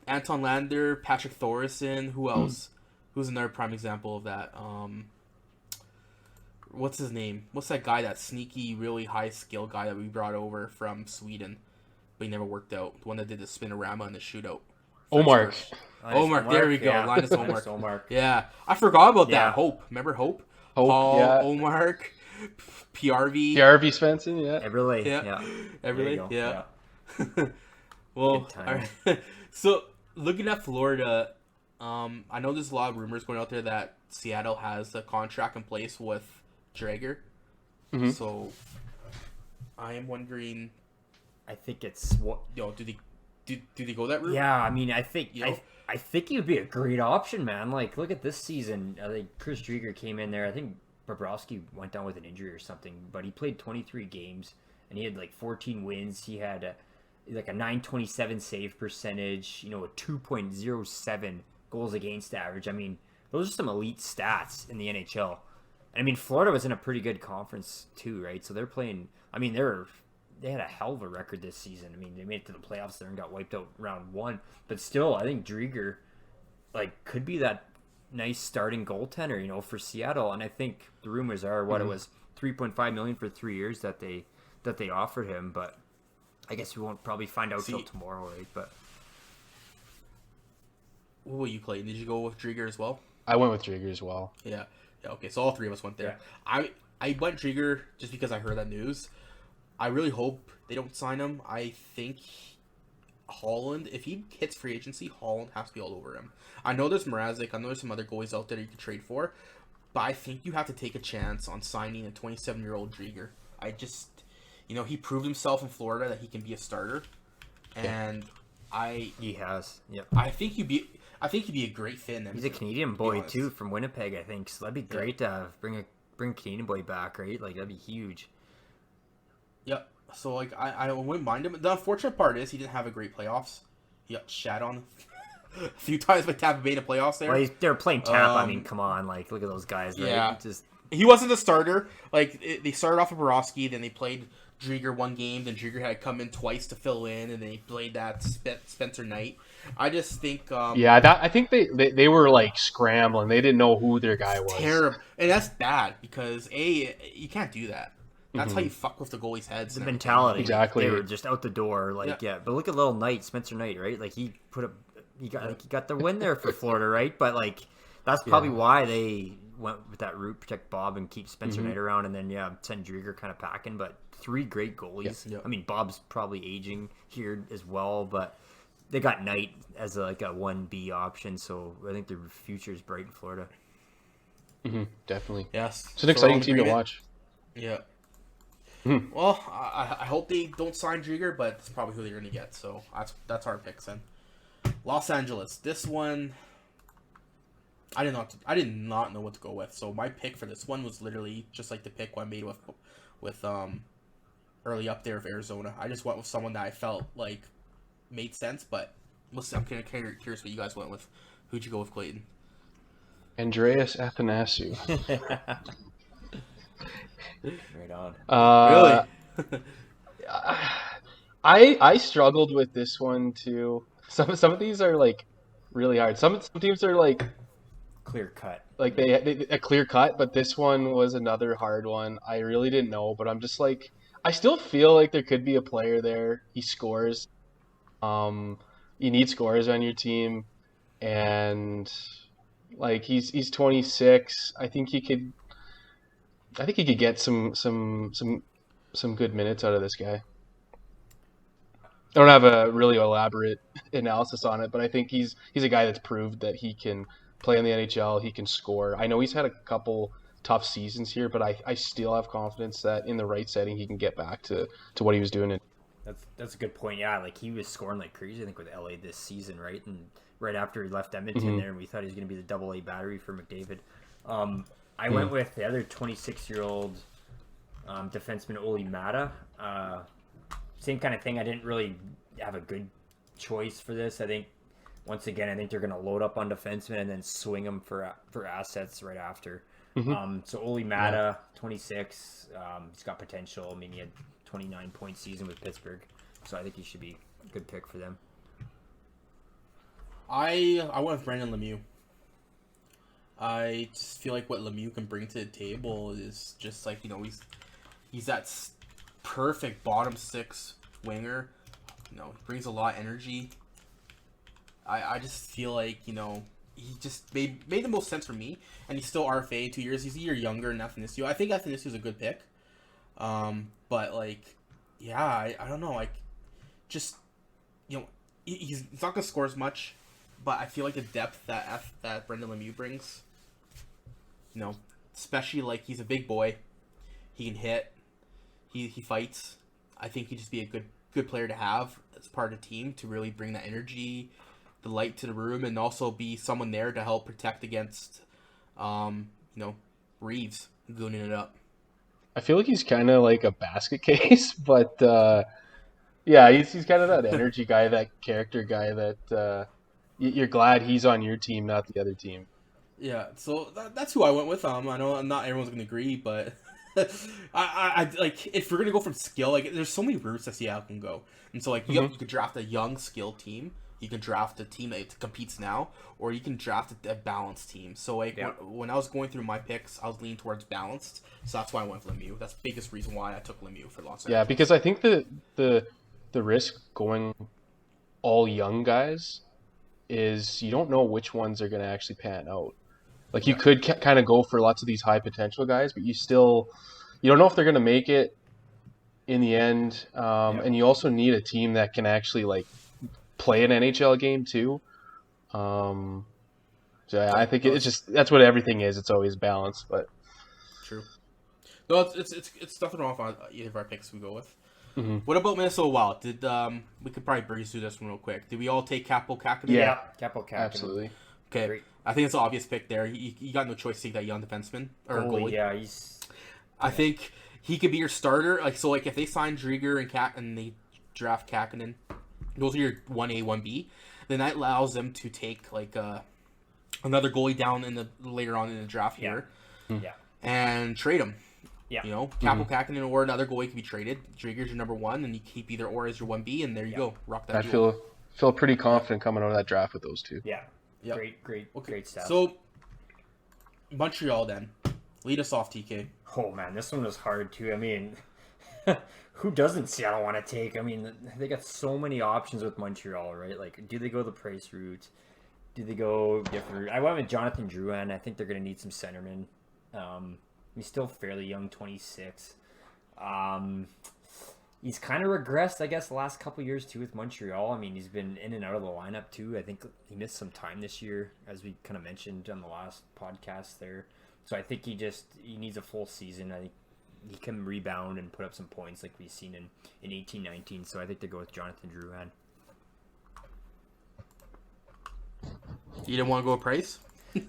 Anton Lander, Patrick Thoresen. Who else? Who's another prime example of that? What's his name? What's that guy? That sneaky, really high skill guy that we brought over from Sweden, but he never worked out. The one that did the spinorama in the shootout. Omar. Omar. There we go. Yeah. Linus Linus Omar. Yeah, I forgot about that. Yeah. Hope. Remember Hope? Hope, Paul, yeah. Omar, PRV. PRV Svensson, yeah. Everly. Yeah. There you go. Yeah. Well, Good times. all right. So looking at Florida, I know there's a lot of rumors going out there that Seattle has a contract in place with Drager. Mm-hmm. So I am wondering, I think it's what. do they go that route? Yeah, I mean, I think You know? I think he would be a great option, man. Like, look at this season. I think Chris Drieger came in there. I think Bobrovsky went down with an injury or something, but he played 23 games and he had like 14 wins. He had like a 927 save percentage, a 2.07 goals against average. I mean, those are some elite stats in the NHL. I mean, Florida was in a pretty good conference too, right? So they're playing. I mean, they had a hell of a record this season. I mean, they made it to the playoffs there and got wiped out round one. But still, I think Drieger, could be that nice starting goaltender, for Seattle. And I think the rumors are it was $3.5 million for 3 years that they offered him. But I guess we won't probably find out till tomorrow, right? But what will you play? Did you go with Drieger as well? I went with Drieger as well. Yeah. Okay, so all three of us went there. Yeah. I went Drieger just because I heard that news. I really hope they don't sign him. I think Holland, if he hits free agency, Holland has to be all over him. I know there's Mrazek. I know there's some other goalies out there that you can trade for. But I think you have to take a chance on signing a 27-year-old Drieger. I just, he proved himself in Florida that he can be a starter. And he has. Yep. I think he'd be a great fit in them. He's a Canadian boy too, from Winnipeg, I think. So that'd be great to bring a Canadian boy back, right? Like that'd be huge. Yep. So I wouldn't mind him. The unfortunate part is he didn't have a great playoffs. He got shat on a few times by Tampa Bay in the playoffs there. Well, they're playing Tampa. I mean, come on, look at those guys. Right? Yeah. Just he wasn't a starter. They started off with Borowski, then they played Drieger one game, then Drieger had to come in twice to fill in, and they played that Spencer Knight. I just think I think they were scrambling. They didn't know who their guy was. Terrible, and that's bad because you can't do that. That's how you fuck with the goalies' heads. The mentality, exactly. They were just out the door, But look at little Knight, Spencer Knight, right? He got the win there for Florida, right? But that's probably why they went with that route, protect Bob and keep Spencer Knight around, and then send Drieger kind of packing. But 3 great goalies. Yeah. I mean, Bob's probably aging here as well, but they got Knight as a 1B option, so I think their future is bright in Florida. Mm-hmm, definitely. Yes. It's an exciting team to watch. Yeah. Hmm. Well, I hope they don't sign Drieger, but that's probably who they're going to get. So that's our picks then. Los Angeles. This one, I did not know what to go with. So my pick for this one was literally just like the pick I made with early up there of Arizona. I just went with someone that I felt like made sense, but listen, I'm kind of curious what you guys went with. Who'd you go with, Clayton? Andreas Athanasiou. Right on. Really? I struggled with this one too. Some of these are like really hard. Some teams are like clear cut. Like they a clear cut, but this one was another hard one. I really didn't know, but I'm just like, I still feel like there could be a player there. He scores. You need scorers on your team, and like he's 26. I think he could get some good minutes out of this guy. I don't have a really elaborate analysis on it, but I think he's a guy that's proved that he can play in the NHL. He can score. I know he's had a couple tough seasons here, but I still have confidence that in the right setting he can get back to what he was doing. That's a good point. Yeah, like he was scoring like crazy, I think, with LA this season, right? And right after he left Edmonton there, and we thought he was going to be the double-A battery for McDavid. I went with the other 26-year-old defenseman, Oli Mata. Same kind of thing. I didn't really have a good choice for this. I think, once again, I think they're going to load up on defensemen and then swing them for assets right after. So Oli Mata, 26, he's got potential. I mean, he had 29-point season with Pittsburgh, so I think he should be a good pick for them. I went with Brandon Lemieux. I just feel like what Lemieux can bring to the table is just like, he's that perfect bottom six winger. He brings a lot of energy. I just feel like, he just made the most sense for me, and he's still RFA 2 years. He's a year younger than Athanasiou. I think Athanasiou is a good pick. But I don't know. He's not gonna score as much, but I feel like the depth that Brendan Lemieux brings, especially he's a big boy, he can hit, he fights. I think he'd just be a good player to have as part of the team to really bring that energy, the light to the room, and also be someone there to help protect against, Reeves gooning it up. I feel like he's kind of like a basket case, but he's kind of that energy guy, that character guy that you're glad he's on your team, not the other team. Yeah, so that's who I went with. I know not everyone's gonna agree, but I like, if we're gonna go from skill, there's so many routes that Seattle can go, and so you could draft a young skill team. You can draft a team that competes now, or you can draft a balanced team. So when I was going through my picks, I was leaning towards balanced. So that's why I went with Lemieux. That's the biggest reason why I took Lemieux for Los Angeles. Yeah, because I think the risk going all young guys is you don't know which ones are going to actually pan out. You could kind of go for lots of these high potential guys, but you don't know if they're going to make it in the end. And you also need a team that can actually play an NHL game too. I think it's just, that's what everything is. It's always balance, but true. No, it's nothing wrong with either of our picks we go with. What about Minnesota Wild? We could probably breeze through this one real quick. Did we all take Kaapo Kähkönen? Yeah, Kaapo Kähkönen. Absolutely. Okay, Great. I think it's an obvious pick there. You got no choice to take that young defenseman or goalie. Yeah, I think he could be your starter. If they sign Drieger and they draft Kähkönen, those are your 1A, 1B. Then that allows them to take another goalie down later on in the draft here, and trade him. Yeah, Kaapo Kähkönen or another goalie can be traded. Drieger's your number one, and you keep either or as your 1B, and there you go. Rock that. I feel pretty confident coming out of that draft with those two. Yeah. Yep. Great stuff. So, Montreal then. Lead us off, TK. Oh, man, this one was hard, too. I mean, who doesn't Seattle want to take? I mean, they got so many options with Montreal, right? Do they go the price route? Do they go different route? I went with Jonathan Drouin. I think they're going to need some centermen. He's still fairly young, 26. He's kind of regressed, I guess, the last couple years too with Montreal. I mean, he's been in and out of the lineup too. I think he missed some time this year, as we kind of mentioned on the last podcast there. So I think he needs a full season. I think he can rebound and put up some points like we've seen in 18-19. So I think they go with Jonathan Drouin. You didn't want to go with Price?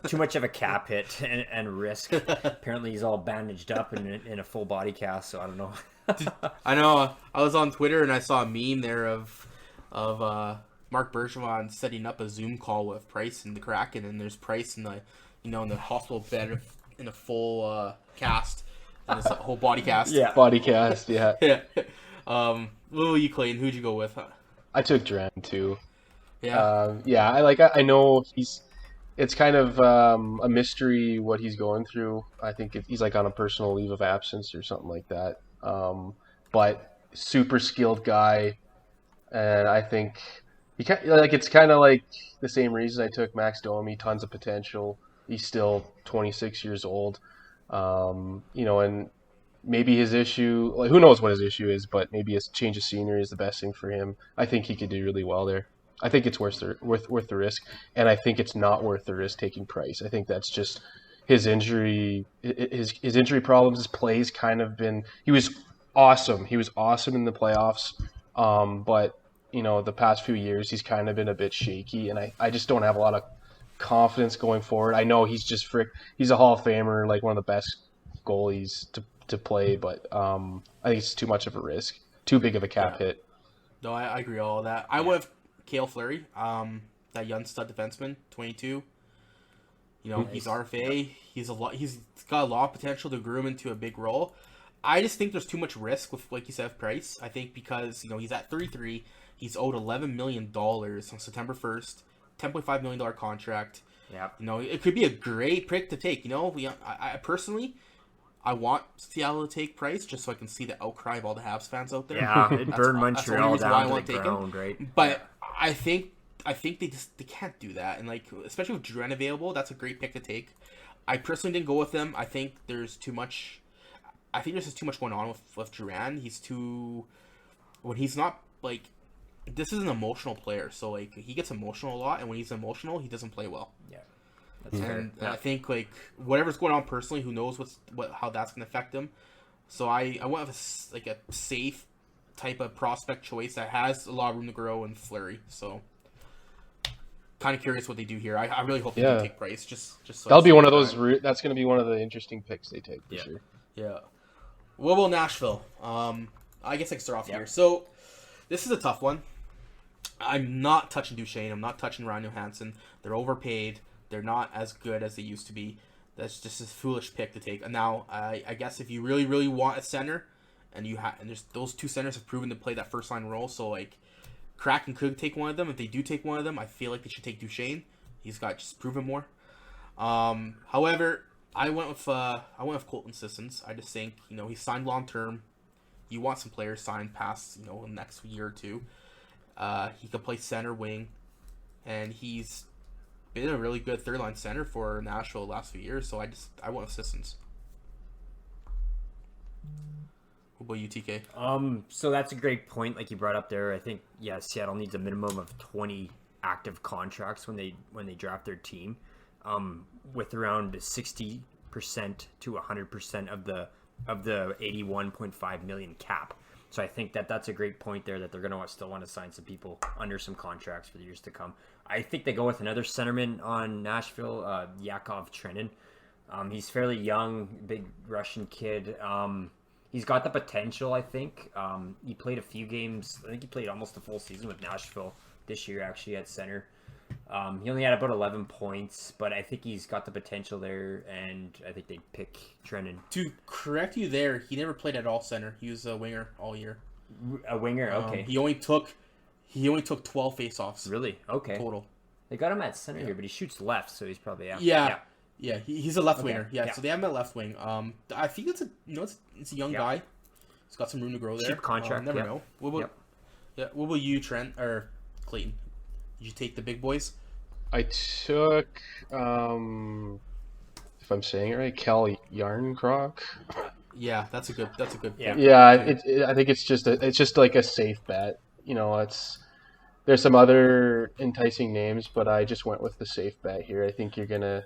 Too much of a cap hit and risk. Apparently he's all bandaged up in a full body cast, so I don't know. I know. I was on Twitter and I saw a meme there of Mark Bergevin setting up a Zoom call with Price and the Kraken, and there's Price in the in the hospital bed in a full cast, and it's a whole body cast. Yeah, body cast. Yeah. Yeah. What were you, Clayton? Who'd you go with? I took Drouin too. Yeah. I know it's kind of a mystery what he's going through. I think he's like on a personal leave of absence or something like that. But super skilled guy, and I think it's kind of like the same reason I took Max Domi. Tons of potential. He's still 26 years old, and maybe his issue, like who knows what his issue is, but maybe a change of scenery is the best thing for him. I think he could do really well there. I think it's worth the risk, and I think it's not worth the risk taking Price. I think that's just his injury problems. His play's kind of been. He was awesome. He was awesome in the playoffs, but the past few years he's kind of been a bit shaky, and I just don't have a lot of confidence going forward. I know he's a Hall of Famer, like one of the best goalies to play, but I think it's too much of a risk, too big of a cap hit. No, I agree with all of that. I would have Cale Flurry, that young stud defenseman, 22. He's RFA. He's got a lot of potential to groom into a big role. I just think there's too much risk with, like you said, Price. I think because he's at 33, he's owed $11 million on September 1st, $10.5 million contract. Yeah. It could be a great pick to take. I personally, I want Seattle to take Price just so I can see the outcry of all the Habs fans out there. Yeah, it burned Montreal down to the ground, right? But I think they can't do that, and especially with Drouin available, that's a great pick to take. I personally didn't go with them. I think there's too much. I think there's just too much going on with Drouin. When he's not this is an emotional player, so he gets emotional a lot, and when he's emotional, he doesn't play well. Yeah, that's fair. And I think whatever's going on personally, who knows how that's gonna affect him. So I went with a safe type of prospect choice that has a lot of room to grow in Flurry. So kind of curious what they do here. I really hope they do take Price. Just so that'll be one of those. That's going to be one of the interesting picks they take for sure. Yeah. What about Nashville? I guess I can start off here. So this is a tough one. I'm not touching Duchesne. I'm not touching Ryan Johansson. They're overpaid. They're not as good as they used to be. That's just a foolish pick to take. And now, I guess if you really, really want a center, and there's those two centers have proven to play that first line role, so Kraken could take one of them. If they do take one of them, I feel like they should take Duchesne. He's got just proven more. However, I went with Colton Sissons. I just think he's signed long term. You want some players signed past the next year or two. He could play center wing, and he's been a really good third line center for Nashville the last few years. So I went with Sissons. What about you, TK? So that's a great point, like you brought up there. I think Seattle needs a minimum of 20 active contracts when they draft their team, with around 60% to 100% of the 81.5 million cap. So I think that's a great point there, that they're going to still want to sign some people under some contracts for the years to come. I think they go with another centerman on Nashville, Yakov Trenin. He's fairly young, big Russian kid. He's got the potential, I think. He played a few games. I think he played almost a full season with Nashville this year, actually, at center. He only had about 11 points, but I think he's got the potential there, and I think they pick Trenin. To correct you there, he never played at all center. He was a winger all year. A winger, okay. He only took 12 faceoffs. Really? Okay. Total. They got him at center here, but he shoots left, so he's probably out. Yeah, he's a left winger. Yeah, so they have him at left wing. I think it's a young guy. He's got some room to grow there. Cheap contract. Never know. What about you, Trent or Clayton? Did you take the big boys? I took, if I'm saying it right, Cal Yarncroc. Yeah, that's a good Yeah. pick. Yeah, I think it's just like a safe bet. There's some other enticing names, but I just went with the safe bet here. I think you're gonna.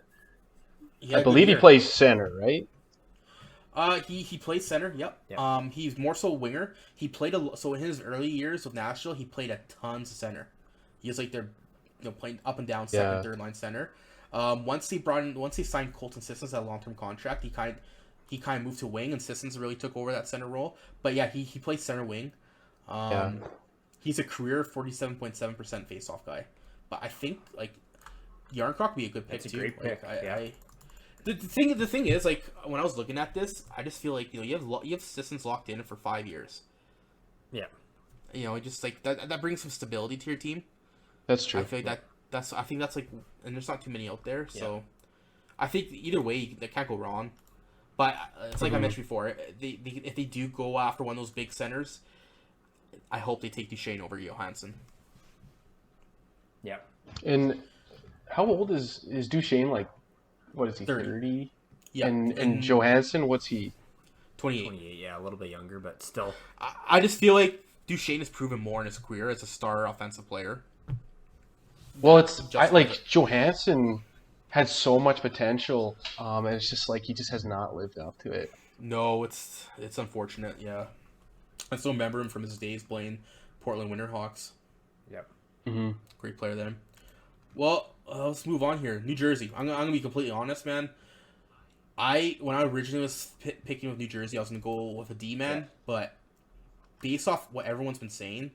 He I had a good believe he year. plays center, right? He plays center. Yep. Yeah. He's more so winger. He played so in his early years with Nashville, he played a tons of center. He was like their, playing up and down second, Yeah. third line center. Once he signed Colton Sissons at a long term contract, he kind of moved to wing, and Sissons really took over that center role. But yeah, he plays center wing. Yeah. He's a career 47.7% faceoff guy. But I think like Yarncroc would be a good pick That's a too. great Like, pick, yeah. The thing is, like, when I was looking at this, I just feel like you have Sissons locked in for 5 years. Yeah. Just like that brings some stability to your team. That's true. I feel like I think that's like, and there's not too many out there, so I think either way that can't go wrong. But it's like I mentioned before, if they do go after one of those big centers, I hope they take Duchesne over Johansson. Yeah. And how old is Duchesne? Like, what is he? 30. Yeah, And Johansson, what's he? 28. 28, yeah, a little bit younger, but still. I just feel like Duchesne has proven more in his career as a star offensive player. Well, Johansson had so much potential, and it's just like he just has not lived up to it. No, it's unfortunate. Yeah, I still remember him from his days playing Portland Winterhawks. Yep. Mm-hmm. Great player then. Well, let's move on here. New Jersey. I'm gonna be completely honest, man. When I originally was picking with New Jersey, I was gonna go with a D-man, but based off what everyone's been saying,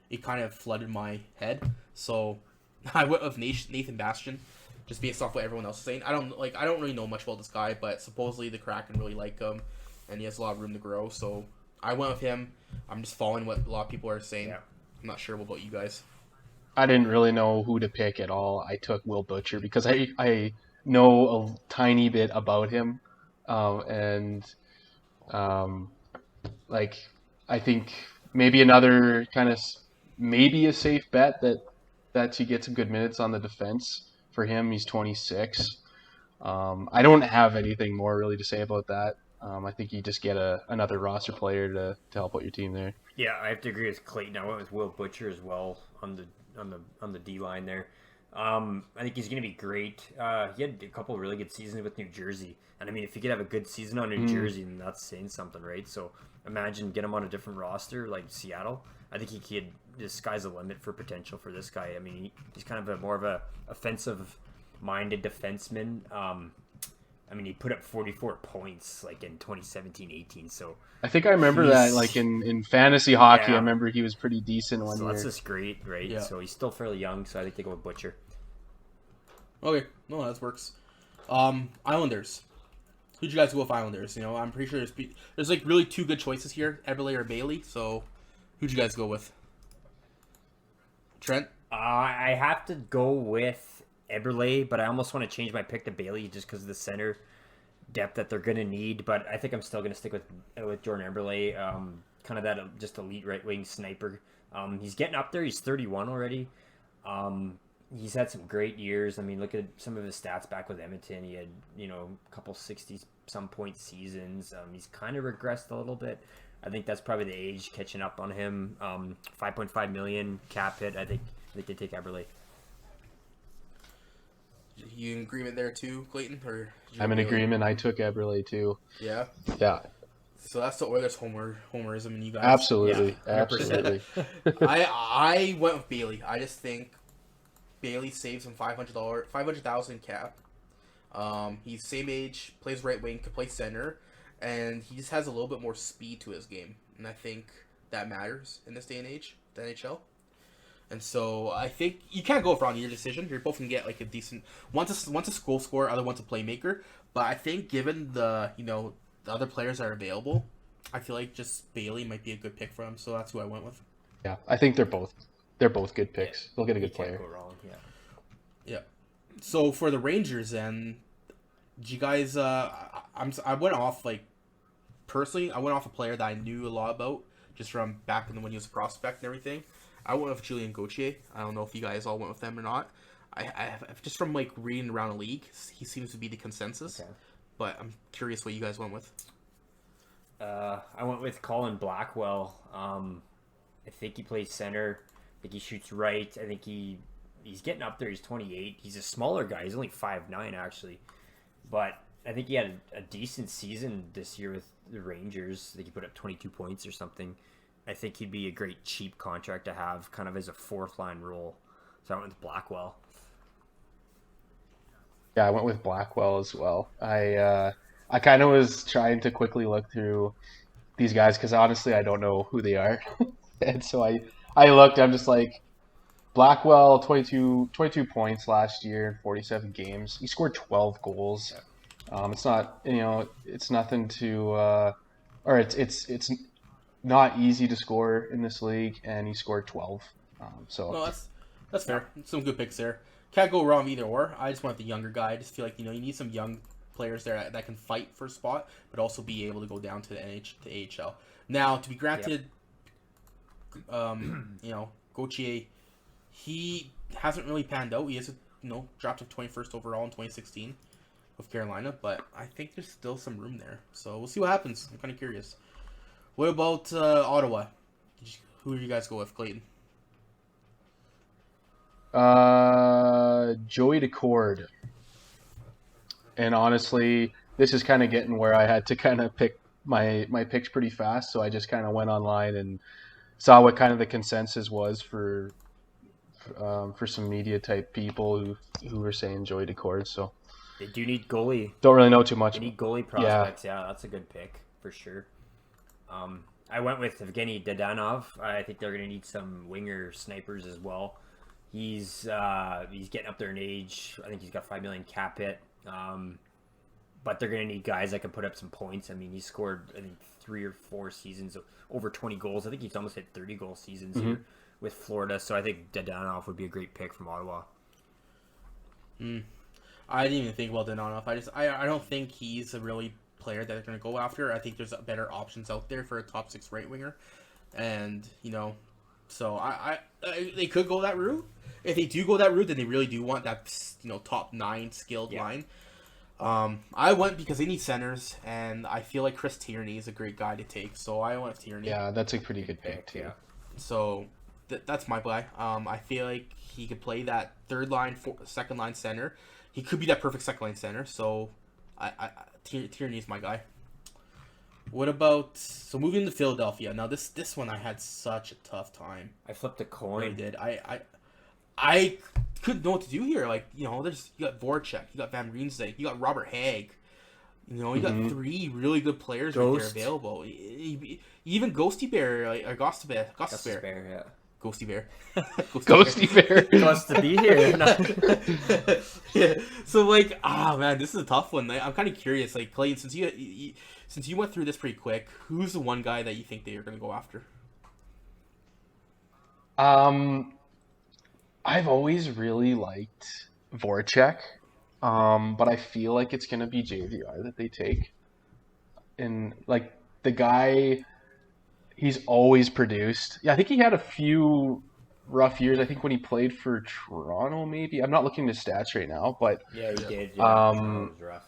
it kind of flooded my head. So I went with Nathan Bastian, just based off what everyone else is saying. I don't really know much about this guy, but supposedly the Kraken really like him, and he has a lot of room to grow. So I went with him. I'm just following what a lot of people are saying. Yeah. I'm not sure about you guys. I didn't really know who to pick at all. I took Will Butcher because I know a tiny bit about him, like I think maybe another kind of maybe a safe bet that you get some good minutes on the defense for him. He's 26. I don't have anything more really to say about that. I think you just get another roster player to help out your team there. Yeah, I have to agree with Clayton. I went with Will Butcher as well on the D line there. I think he's going to be great. He had a couple of really good seasons with New Jersey, and I mean, if you could have a good season on New Jersey, then that's saying something, right? So imagine get him on a different roster like Seattle. I think he could. The sky's the limit for potential for this guy. I mean, he's kind of more of a offensive-minded defenseman. I mean, he put up 44 points like in 2017-18. So I think I remember that like in fantasy hockey. Yeah. I remember he was pretty decent one so year. that's just great, right? Yeah. So he's still fairly young. So I think they go with Butcher. Okay, no, that works. Islanders. Who'd you guys go with Islanders? I'm pretty sure there's like really two good choices here, Eberle or Bailey. So, who'd you guys go with? Trent? I have to go with Eberle, but I almost want to change my pick to Bailey just because of the center depth that they're going to need. But I think I'm still going to stick with Jordan Eberle, kind of that just elite right wing sniper. He's getting up there. He's 31 already. He's had some great years. I mean, look at some of his stats back with Edmonton. He had a couple 60-some point seasons. He's kind of regressed a little bit. I think that's probably the age catching up on him. $5.5 million cap hit. I think they take Eberle. You in agreement there too, Clayton? Or I'm in agreement. I took Eberle too. Yeah. Yeah, So that's the Oilers homerism in you guys. Yeah, 100%. absolutely. I went with Bailey. I just think Bailey saves him $500,000 cap. He's same age, plays right wing, could play center, and he just has a little bit more speed to his game, and I think that matters in this day and age, the NHL. And so I think you can't go wrong in your decision. You're both gonna get like a decent one's a goal scorer, other one's a playmaker. But I think given the the other players that are available, I feel like just Bailey might be a good pick for him. So that's who I went with. Yeah, I think they're both good picks. They'll get a good You can't player. go wrong. Yeah. Yeah. So for the Rangers, then, did you guys? I went off personally. I went off a player that I knew a lot about just from back when he was a prospect and everything. I went with Julien Gauthier. I don't know if you guys all went with them or not. I just from reading around the league, he seems to be the consensus. Okay. But I'm curious what you guys went with. I went with Colin Blackwell. I think he plays center. I think he shoots right. I think he's getting up there. He's 28. He's a smaller guy. He's only 5'9", actually. But I think he had a decent season this year with the Rangers. I think he put up 22 points or something. I think he'd be a great cheap contract to have kind of as a fourth line role. So I went with Blackwell. Yeah, I went with Blackwell as well. I kind of was trying to quickly look through these guys because honestly I don't know who they are. And so I looked, I'm just like, Blackwell, 22 points last year in 47 games. He scored 12 goals. It's not, it's nothing to, or it's not easy to score in this league, and he scored 12. No, that's fair. Some good picks there. Can't go wrong either or. I just want the younger guy. I just feel like, you need some young players there that can fight for a spot, but also be able to go down to the AHL. Now, to be granted, Gauthier, he hasn't really panned out. He has, dropped to 21st overall in 2016 with Carolina, but I think there's still some room there. So we'll see what happens. I'm kind of curious. What about Ottawa? Who do you guys go with, Clayton? Joey Decord. And honestly, this is kind of getting where I had to kind of pick my picks pretty fast, so I just kind of went online and saw what kind of the consensus was for some media type people who were saying Joey Decord. So they do need goalie. Don't really know too much. They need goalie prospects. Yeah, that's a good pick for sure. I went with Evgeny Dadanov. I think they're going to need some winger snipers as well. He's getting up there in age. I think he's got $5 million cap hit. But they're going to need guys that can put up some points. I mean, he scored, I think, 3 or 4 seasons over 20 goals. I think he's almost hit 30 goal seasons here with Florida. So I think Dadanov would be a great pick from Ottawa. I didn't even think about Dadanov. I don't think he's a really player that they're going to go after. I think there's better options out there for a top 6 right winger. And, so they could go that route. If they do go that route, then they really do want that, top 9 skilled line. I went because they need centers, and I feel like Chris Tierney is a great guy to take, so I went with Tierney. Yeah, that's a pretty good pick, too. Yeah. So that's my guy. I feel like he could play that third line, second line center. He could be that perfect second line center, so Tierney is my guy. What about moving to Philadelphia? Now this one I had such a tough time. I flipped a coin. I did. I couldn't know what to do here. Like, you got Voracek, you got Van Riemsdyk, you got Robert Haig. You got 3 really good players right there available. Even Ghosty Bear, or Ghosty Bear, yeah. Ghosty Bear. Ghosty Bear. Wants to be here. Yeah. So, man, this is a tough one. I'm kind of curious. Like, Clayton, since you went through this pretty quick, who's the one guy that you think they are going to go after? I've always really liked Voracek, but I feel like it's going to be JVR that they take. And, the guy, he's always produced. Yeah, I think he had a few rough years. I think when he played for Toronto, maybe. I'm not looking at his stats right now, but... Yeah, he did. Yeah, it was rough.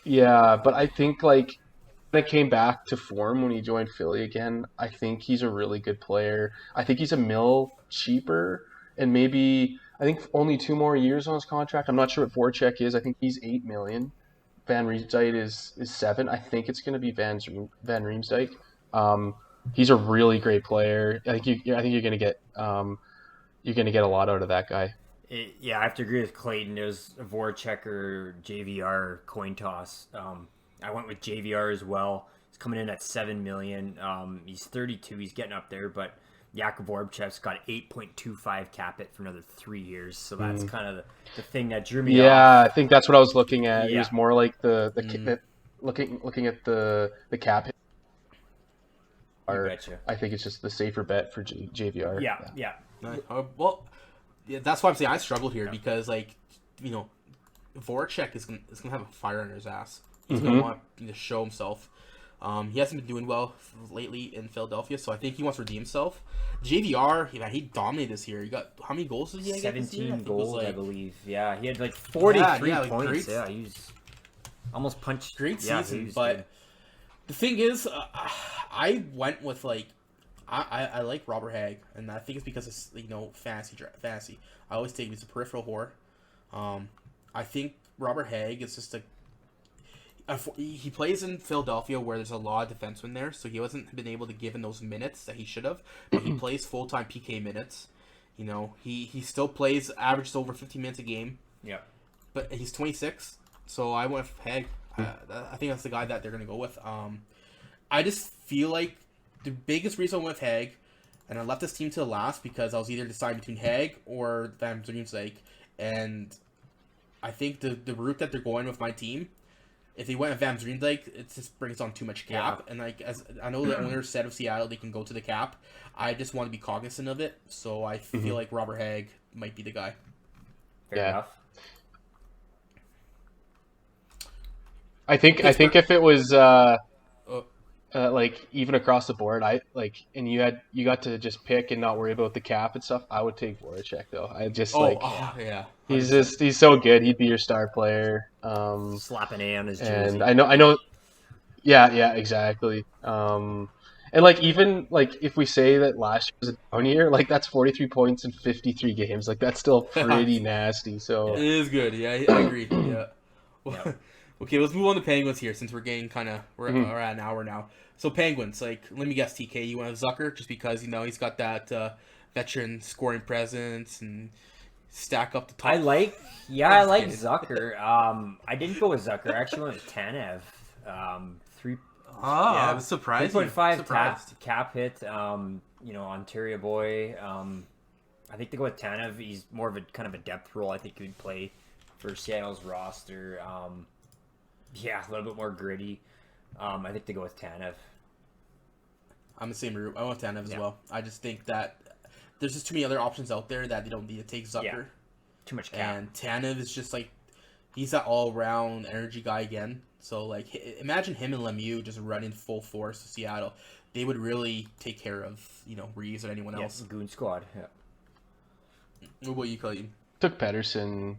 Yeah, but I think, that came back to form when he joined Philly again. I think he's a really good player. I think he's a mil cheaper, and maybe I think only 2 more years on his contract. I'm not sure what Voracek is. I think he's $8 million. Van Riemsdyk is 7. I think it's going to be Van Riemsdyk. He's a really great player. I think you're going to get a lot out of that guy. I have to agree with Clayton. It was a Voracek or JVR coin toss. I went with JVR as well. He's coming in at $7 million. He's 32. He's getting up there, but Yakov Trenin's got 8.25 cap it for another 3 years. So that's kind of the thing that drew me off. Yeah, I think that's what I was looking at. Yeah. It was more like looking at the cap hit. I think it's just the safer bet for JVR. Yeah. Well, that's why I'm saying I struggled here because, Voracek is gonna have a fire under his ass. He's going to want to show himself. He hasn't been doing well lately in Philadelphia, so I think he wants to redeem himself. JVR, he dominated this year. He got, how many goals did he get? 17 goals, I believe. Yeah, he had 43 points. Yeah, he was almost punched. Great season, but The thing is, I went with like I like Robert Hagg, and I think it's because it's fantasy. I always take him as a peripheral whore. I think Robert Hagg is just he plays in Philadelphia where there's a lot of defensemen there, so he hasn't been able to give in those minutes that he should have. But he plays full-time PK minutes. He still plays averages over 15 minutes a game. Yeah. But he's 26, so I went with Hagg. I think that's the guy that they're going to go with. I just feel like the biggest reason I went with Hagg, and I left this team to the last because I was either deciding between Hagg or Van Riemsdyk, and I think the route that they're going with my team, if they went with Van Riemsdyk, it just brings on too much cap. Yeah. And like as I know the owner said of Seattle, they can go to the cap. I just want to be cognizant of it, so I feel like Robert Hagg might be the guy. Fair enough. I think if it was like even across the board, and you got to just pick and not worry about the cap and stuff, I would take Voracek though. I just yeah. He's so good. He'd be your star player. Slap an A on his jersey. And I know. Yeah, exactly. And like even like if we say that last year was a down year, like that's 43 points in 53 games. Like that's still pretty nasty. So it is good. Yeah, I agree. Yeah. Well, okay, let's move on to Penguins here since we're getting we're at an hour now. So Penguins, like, let me guess, TK, you went with Zucker just because he's got that veteran scoring presence and stack up the top. I like Zucker. I didn't go with Zucker. I actually went with Tanev. I was surprised. 3.5 cap hit. Ontario boy. I think they go with Tanev. He's more of a kind of a depth role. I think he would play for Seattle's roster. A little bit more gritty. I think they go with Tanev. I'm the same route. I went with Tanev as well. I just think that there's just too many other options out there that they don't need to take Zucker. Yeah. Too much cap. And Tanev is just like, he's that all-around energy guy again. So, like, imagine him and Lemieux just running full force to Seattle. They would really take care of, Reeves or anyone else. Goon squad. Yeah. What about you, Clayton? Took Patterson.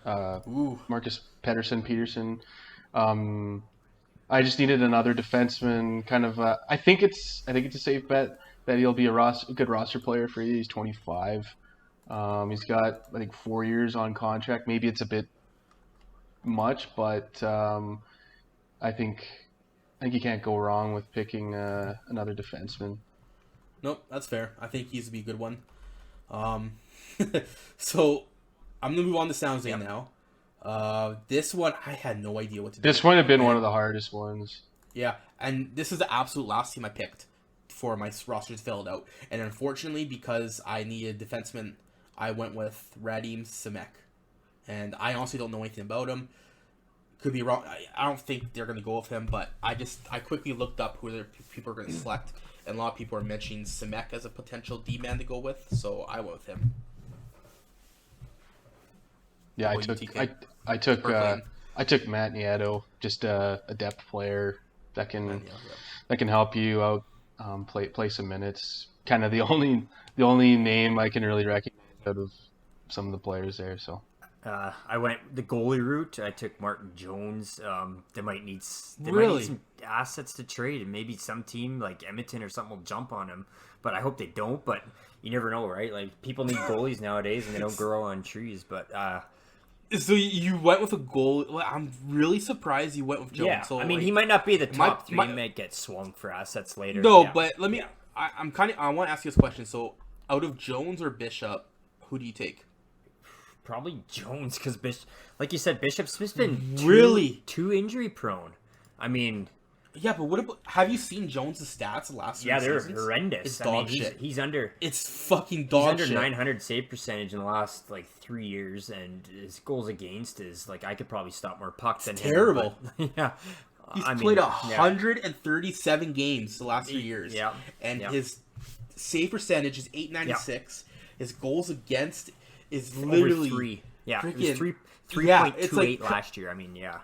Marcus Peterson. I just needed another defenseman. Kind of. I think it's a safe bet that he'll be a good roster player for you. He's 25. He's got I think 4 years on contract. Maybe it's a bit much, but I think you can't go wrong with picking another defenseman. Nope, that's fair. I think he's to be a good one. So I'm gonna move on to San Jose now. This one I had no idea what to do. This might have been one of the hardest ones. Yeah, and this is the absolute last team I picked for my rosters filled out. And unfortunately, because I needed defenseman, I went with Radim Simek. And I honestly don't know anything about him. Could be wrong. I don't think they're going to go with him, but I quickly looked up who people are going to select. And a lot of people are mentioning Simek as a potential D-man to go with, so I went with him. Yeah, I took Matt Nieto, just a depth player that can help you out, play some minutes. Kind of the only name I can really recognize out of some of the players there. So I went the goalie route. I took Martin Jones. They might need some assets to trade, and maybe some team like Edmonton or something will jump on him. But I hope they don't. But you never know, right? Like people need goalies nowadays, and they don't grow on trees. But so you went with a goal. I'm really surprised you went with Jones. Yeah, so, I mean, he might not be the top three. He might get swung for assets later. No, but let me. I want to ask you this question. So, out of Jones or Bishop, who do you take? Probably Jones, because like you said, Bishop's been too injury prone. I mean, yeah, but what about? Have you seen Jones' stats the last 3 seasons? They're horrendous. It's dog shit. He's under. It's fucking dog shit. He's under 900 save percentage in the last 3 years, and his goals against is I could probably stop more pucks than him. Terrible. Yeah. He's played 137 games the last 3 years. Yeah. And his save percentage is .896. Yeah. His goals against is literally over 3. Yeah. Freaking, it was 3.28 like, last year. I mean, yeah.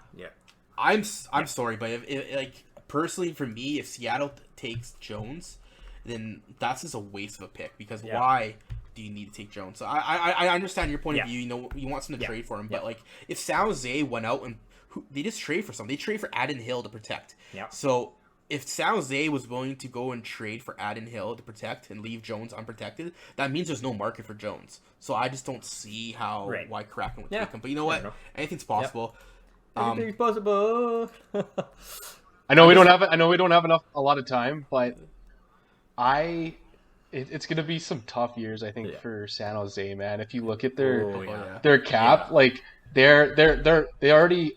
I'm sorry, but if personally for me, if Seattle takes Jones, then that's just a waste of a pick because why do you need to take Jones? So I understand your point of view. You want someone to trade for him, but if San Jose went out and they just trade for something, they trade for Adin Hill to protect. Yeah. So if San Jose was willing to go and trade for Adin Hill to protect and leave Jones unprotected, that means there's no market for Jones. So I just don't see why Kraken would take him. But you know what? Anything's possible. Anything's possible. I know we don't have a lot of time, but it's gonna be some tough years, I think, for San Jose, man. If you look at their cap, like they already.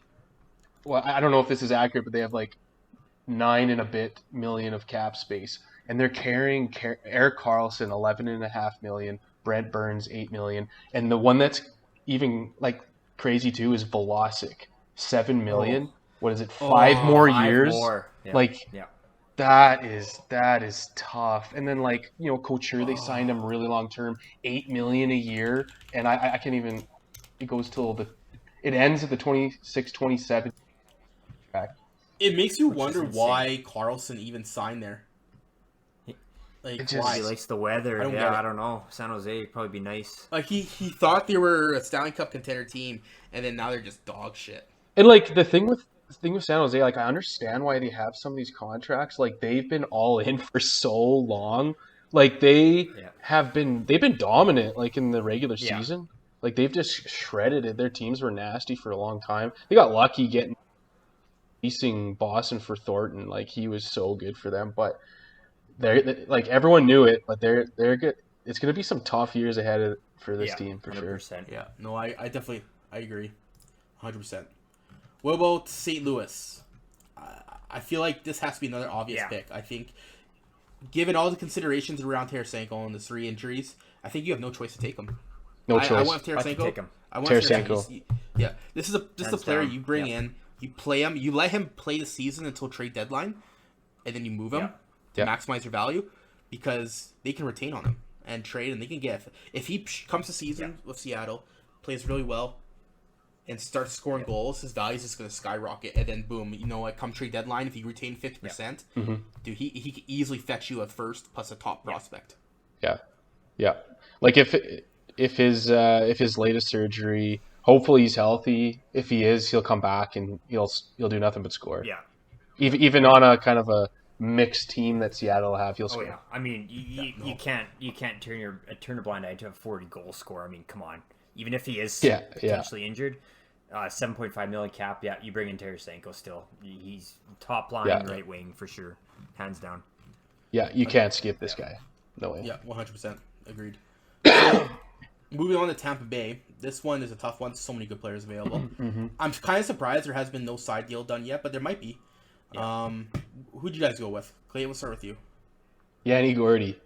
Well, I don't know if this is accurate, but they have like $9 and a bit million of cap space, and they're carrying Eric Carlson $11.5 million, Brent Burns $8 million, and the one that's even like crazy too is Velocic $7 million. What is it? 5 more years? Yeah. Like that is tough. And then like Couture, they signed him really long term, $8 million a year, and I can't even. It goes till it ends at the 26-27 track. It makes you wonder why Carlson even signed there. Like, why? He likes the weather. I don't know. San Jose would probably be nice. Like he thought they were a Stanley Cup contender team, and then now they're just dog shit. And like the thing with San Jose, like I understand why they have some of these contracts. Like they've been all in for so long. Like they've been dominant. Like in the regular season, like they've just shredded it. Their teams were nasty for a long time. They got lucky getting Boston for Thornton. Like he was so good for them, but they're like everyone knew it. But they're good. It's going to be some tough years ahead for this team for 100%. Sure. Yeah, no, I definitely agree, 100%. What about St. Louis? I feel like this has to be another obvious pick. I think, given all the considerations around Tarasenko and the 3 injuries, I think you have no choice to take him. No choice. I want Tarasenko. Tarasenko. Yeah, this is a player you bring in. You play him. You let him play the season until trade deadline, and then you move him to maximize your value, because they can retain on him and trade, and they can get if he comes to season with Seattle, plays really well, and starts scoring goals, his value is just going to skyrocket. And then boom, come trade deadline, if you retain 50%, dude, he could easily fetch you a first plus a top prospect. Yeah. Like if his latest surgery. Hopefully he's healthy. If he is, he'll come back and he'll do nothing but score. Yeah. Even on a kind of a mixed team that Seattle will have, he'll score. Oh yeah. I mean, you can't turn a blind eye to a 40-goal scorer. I mean, come on. Even if he is potentially injured, $7.5 million cap. Yeah, you bring in Tarasenko still. He's top line right wing for sure, hands down. Yeah, you can't skip this guy. No way. Yeah, 100% agreed. So, moving on to Tampa Bay, this one is a tough one. So many good players available. I'm kind of surprised there has been no side deal done yet, but there might be. Yeah. Who'd you guys go with? Clay, we'll start with you. Yanni Gordy,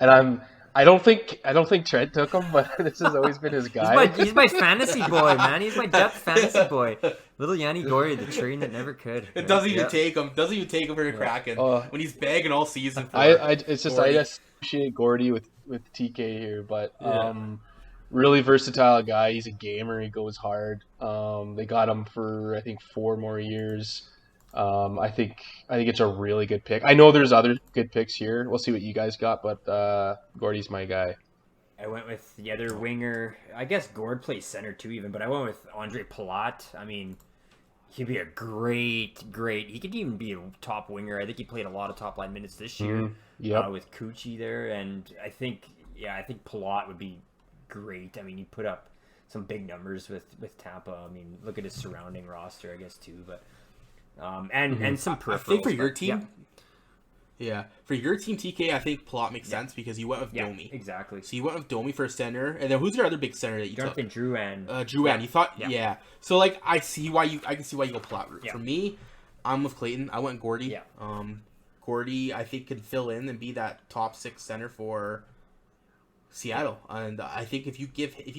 and I don't think Trent took him, but this has always been his guy. He's my fantasy boy, man. He's my depth fantasy boy. Little Yanni Gordy, the train that never could. It doesn't even take him. Doesn't even take him for a Kraken when he's begging all season. I associate Gordy with TK here, but really versatile guy. He's a gamer. He goes hard. They got him for I think 4 more years. I think it's a really good pick. I know there's other good picks here. We'll see what you guys got, but Gordy's my guy. I went with the other winger. I guess Gord plays center too, even, but I went with Andre Palat. I mean, he'd be a great. He could even be a top winger. I think he played a lot of top line minutes this year with Cucci there, and I think Palat would be great. I mean, he put up some big numbers with Tampa. I mean, look at his surrounding roster, I guess too, but. And some peripherals. I think for your team, for your team, TK, I think Palat makes sense because you went with Domi. Exactly. So you went with Domi for a center, and then who's your other big center that you took? Drouin. You thought, So like, I can see why you go Palat route. For me, I'm with Clayton. I went Gordy. Yeah. Gordy, I think, could fill in and be that top 6 center for Seattle, and I think if you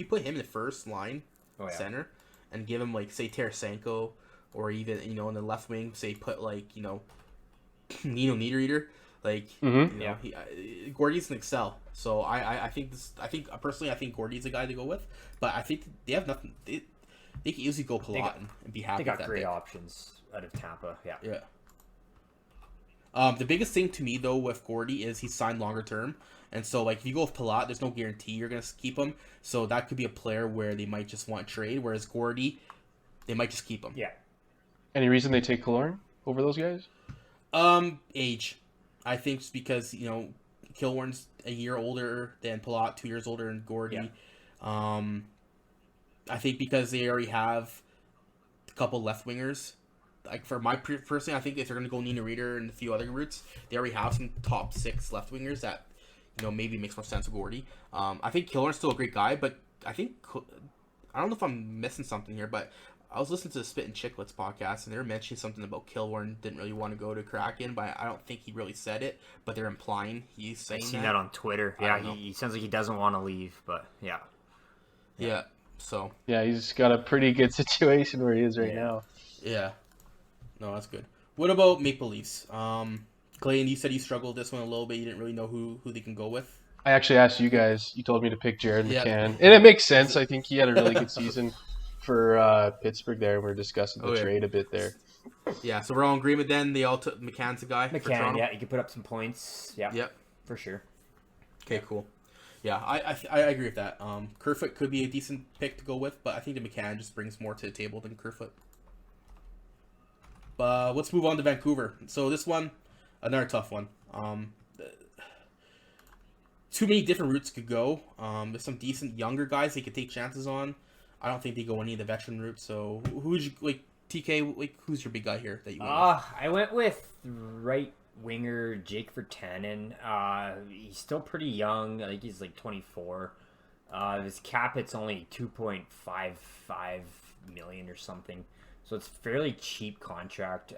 put him in the first line center and give him like say Tarasenko. Or even, in the left wing, say put like, Nino Niederreiter, like, Gordy's can excel. So I think personally, I think Gordy's a guy to go with. But I think they have nothing. They can easily go Palat and be happy. They got with that great pick. options out of Tampa. Yeah. The biggest thing to me though with Gordy is he's signed longer term, and so like if you go with Palat, there's no guarantee you're gonna keep him. So that could be a player where they might just want to trade. Whereas Gordy, they might just keep him. Yeah. Any reason they take Killorn over those guys? Age. I think just because, Kilwarn's a year older than Palat, 2 years older than Gordy. Yeah. I think because they already have a couple left wingers. Like for my personally, I think if they're going to go Nina Reader and a few other routes, they already have some top 6 left wingers that, maybe makes more sense with Gordy. I think Kilwarn's still a great guy, but I don't know if I'm missing something here, but I was listening to the Spit and Chicklets podcast, and they were mentioning something about Kilwarn didn't really want to go to Kraken, but I don't think he really said it, but they're implying he's saying that. I've seen that on Twitter. Yeah, he sounds like he doesn't want to leave, but yeah. Yeah, so. Yeah, he's got a pretty good situation where he is right now. Yeah. No, that's good. What about Maple Leafs? Clayton, you said you struggled this one a little bit. You didn't really know who they can go with. I actually asked you guys. You told me to pick Jared McCann. And it makes sense. I think he had a really good season for Pittsburgh there. We're discussing the trade a bit there. Yeah, so we're all in agreement then. They all took McCann's the guy for Toronto. Yeah, you can put up some points. Yeah, yep. For sure. Okay, cool. Yeah, I agree with that. Kerfoot could be a decent pick to go with, but I think the McCann just brings more to the table than Kerfoot. Let's move on to Vancouver. So this one, another tough one. Too many different routes could go. There's some decent younger guys they could take chances on. I don't think they go any of the veteran routes. So who would you like, TK? Like, who's your big guy here that you went with? I went with right winger Jake Virtanen. He's still pretty young. I think he's like 24. His cap hit's only $2.55 million or something. So it's fairly cheap contract.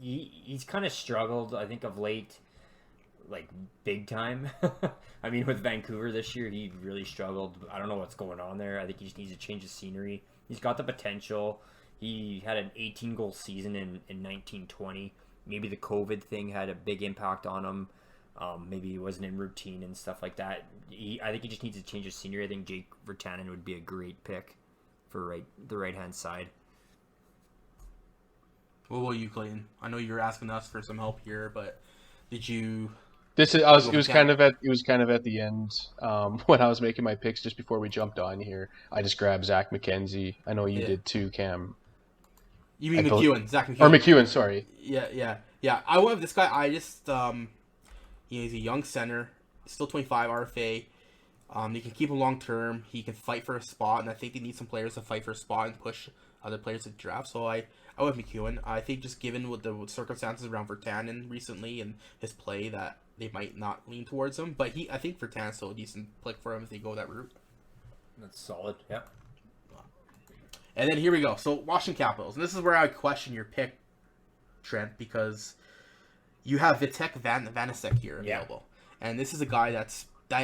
He's kind of struggled, I think, of late, like big time. I mean, with Vancouver this year, he really struggled. I don't know what's going on there. I think he just needs to change of scenery. He's got the potential. He had an 18-goal season in 1920. Maybe the COVID thing had a big impact on him. Maybe he wasn't in routine and stuff like that. I think he just needs to change of scenery. I think Jake Virtanen would be a great pick for the right-hand side. What about you, Clayton? I know you're asking us for some help here, but did you? It was kind of at the end when I was making my picks just before we jumped on here. I just grabbed Zach Mckenzie. I know you did too, Cam. You mean McEwen? Zach McEwen. Or McEwen, sorry. Yeah. I went with this guy. I just he's a young center, still 25 RFA. You can keep him long term. He can fight for a spot, and I think they need some players to fight for a spot and push other players to draft. So I went with McEwen. I think just given what the circumstances around Virtanen recently and his play, that they might not lean towards him. But I think Virtanen's still a decent pick for him if they go that route. That's solid. Yep. And then here we go. So Washington Capitals, and this is where I question your pick, Trent, because you have Vitek Vanacek here available, and this is a guy that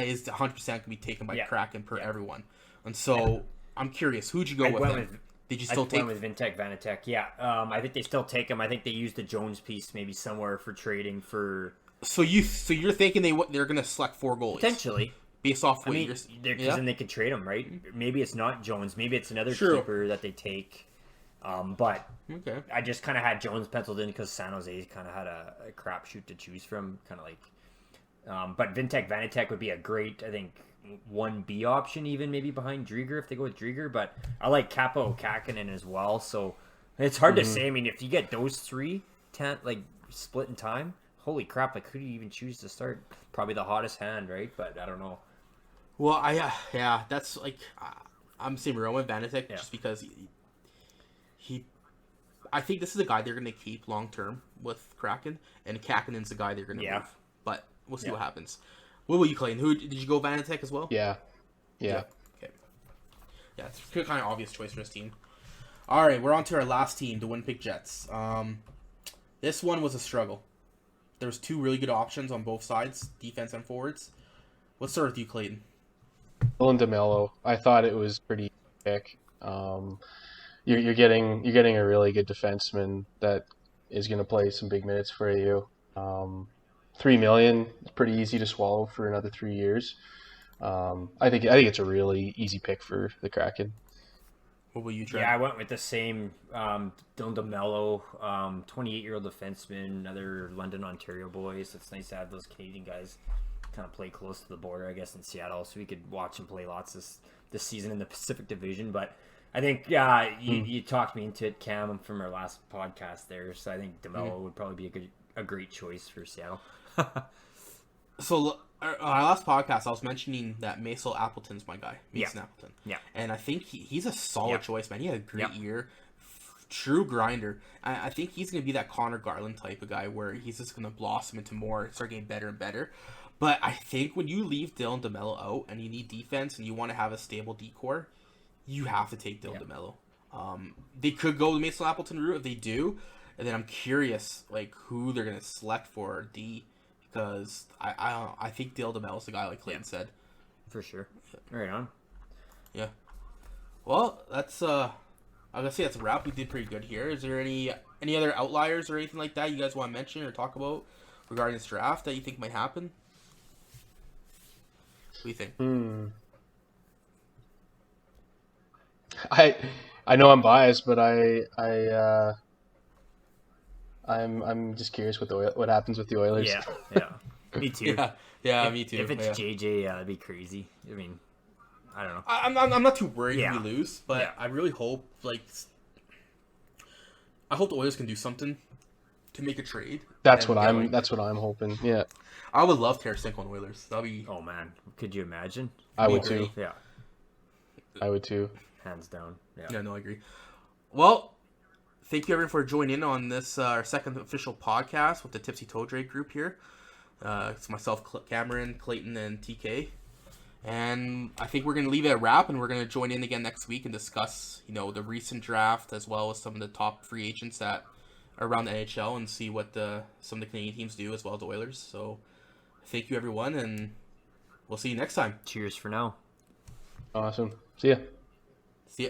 is 100% going to be taken by Kraken per everyone. And so I'm curious, who'd you go with? Did you still take with Vitek Vanacek? Yeah, I think they still take him. I think they used the Jones piece maybe somewhere for trading for. So you're thinking they're going to select 4 goalies potentially. Based off what because then they could trade him, right? Maybe it's not Jones. Maybe it's another keeper that they take. But I just kind of had Jones penciled in because San Jose kind of had a crapshoot to choose from. Kind of like, but Vitek Vanacek would be a great, I think, 1B option, even maybe behind Drieger if they go with Drieger. But I like Capo Kakinen as well. So it's hard to say. I mean, if you get those 3 split in time, holy crap! Like, who do you even choose to start? Probably the hottest hand, right? But I don't know. Well, that's like I'm saying Roman Vanacek just because I think this is a guy they're going to keep long term with Kraken, and Kakinen's the guy they're going to move. But we'll see what happens. What will you, Clayton? Who did you go Vanacek as well? Yeah. Okay. Yeah, it's a kind of obvious choice for this team. All right, we're on to our last team, the Winnipeg Jets. This one was a struggle. There's 2 really good options on both sides, defense and forwards. Let's start with you, Clayton. Dylan DeMello. I thought it was pretty pick. You're getting a really good defenseman that is going to play some big minutes for you. $3 million is pretty easy to swallow for another 3 years. I think it's a really easy pick for the Kraken. What will you try? Yeah, I went with the same Dylan DeMello, 28-year-old defenseman, another London, Ontario boys. It's nice to have those Canadian guys kind of play close to the border, I guess, in Seattle, so we could watch him play lots this season in the Pacific Division. But I think you talked me into it, Cam, from our last podcast there. So I think DeMello would probably be a great choice for Seattle. So our last podcast, I was mentioning that Mason Appleton's my guy. Mason Appleton. Yeah. And I think he's a solid choice, man. He had a great year. True grinder. I think he's going to be that Connor Garland type of guy where he's just going to blossom into more, start getting better and better. But I think when you leave Dylan DeMello out and you need defense and you want to have a stable decor, you have to take Dylan DeMello. They could go the Mason Appleton route if they do, and then I'm curious like who they're going to select for D, because I think Dylan DeMello's the guy, like Clayton said. For sure. Right on. Yeah. Well, that's I'm gonna say that's a wrap. We did pretty good here. Is there any other outliers or anything like that you guys want to mention or talk about regarding this draft that you think might happen? What do you think? I know I'm biased, but I'm just curious what happens with the Oilers. Yeah. Me too. Yeah, me too. If it's JJ, that'd be crazy. I mean, I don't know. I'm not too worried if we lose, but Yeah. I really hope I hope the Oilers can do something to make a trade. That's what I'm hoping. Yeah. I would love Tarasenko and Oilers. That'd be. Oh man, could you imagine? I would too. Yeah. I would too. Hands down. Yeah, no, I agree. Well, thank you everyone for joining in on this our second official podcast with the Tipsy Toe Drag group here. It's myself, Cameron, Clayton, and TK. And I think we're going to leave it at wrap, and we're going to join in again next week and discuss, the recent draft as well as some of the top free agents that are around the NHL and see what some of the Canadian teams do as well as the Oilers. So thank you, everyone, and we'll see you next time. Cheers for now. Awesome. See ya. See ya.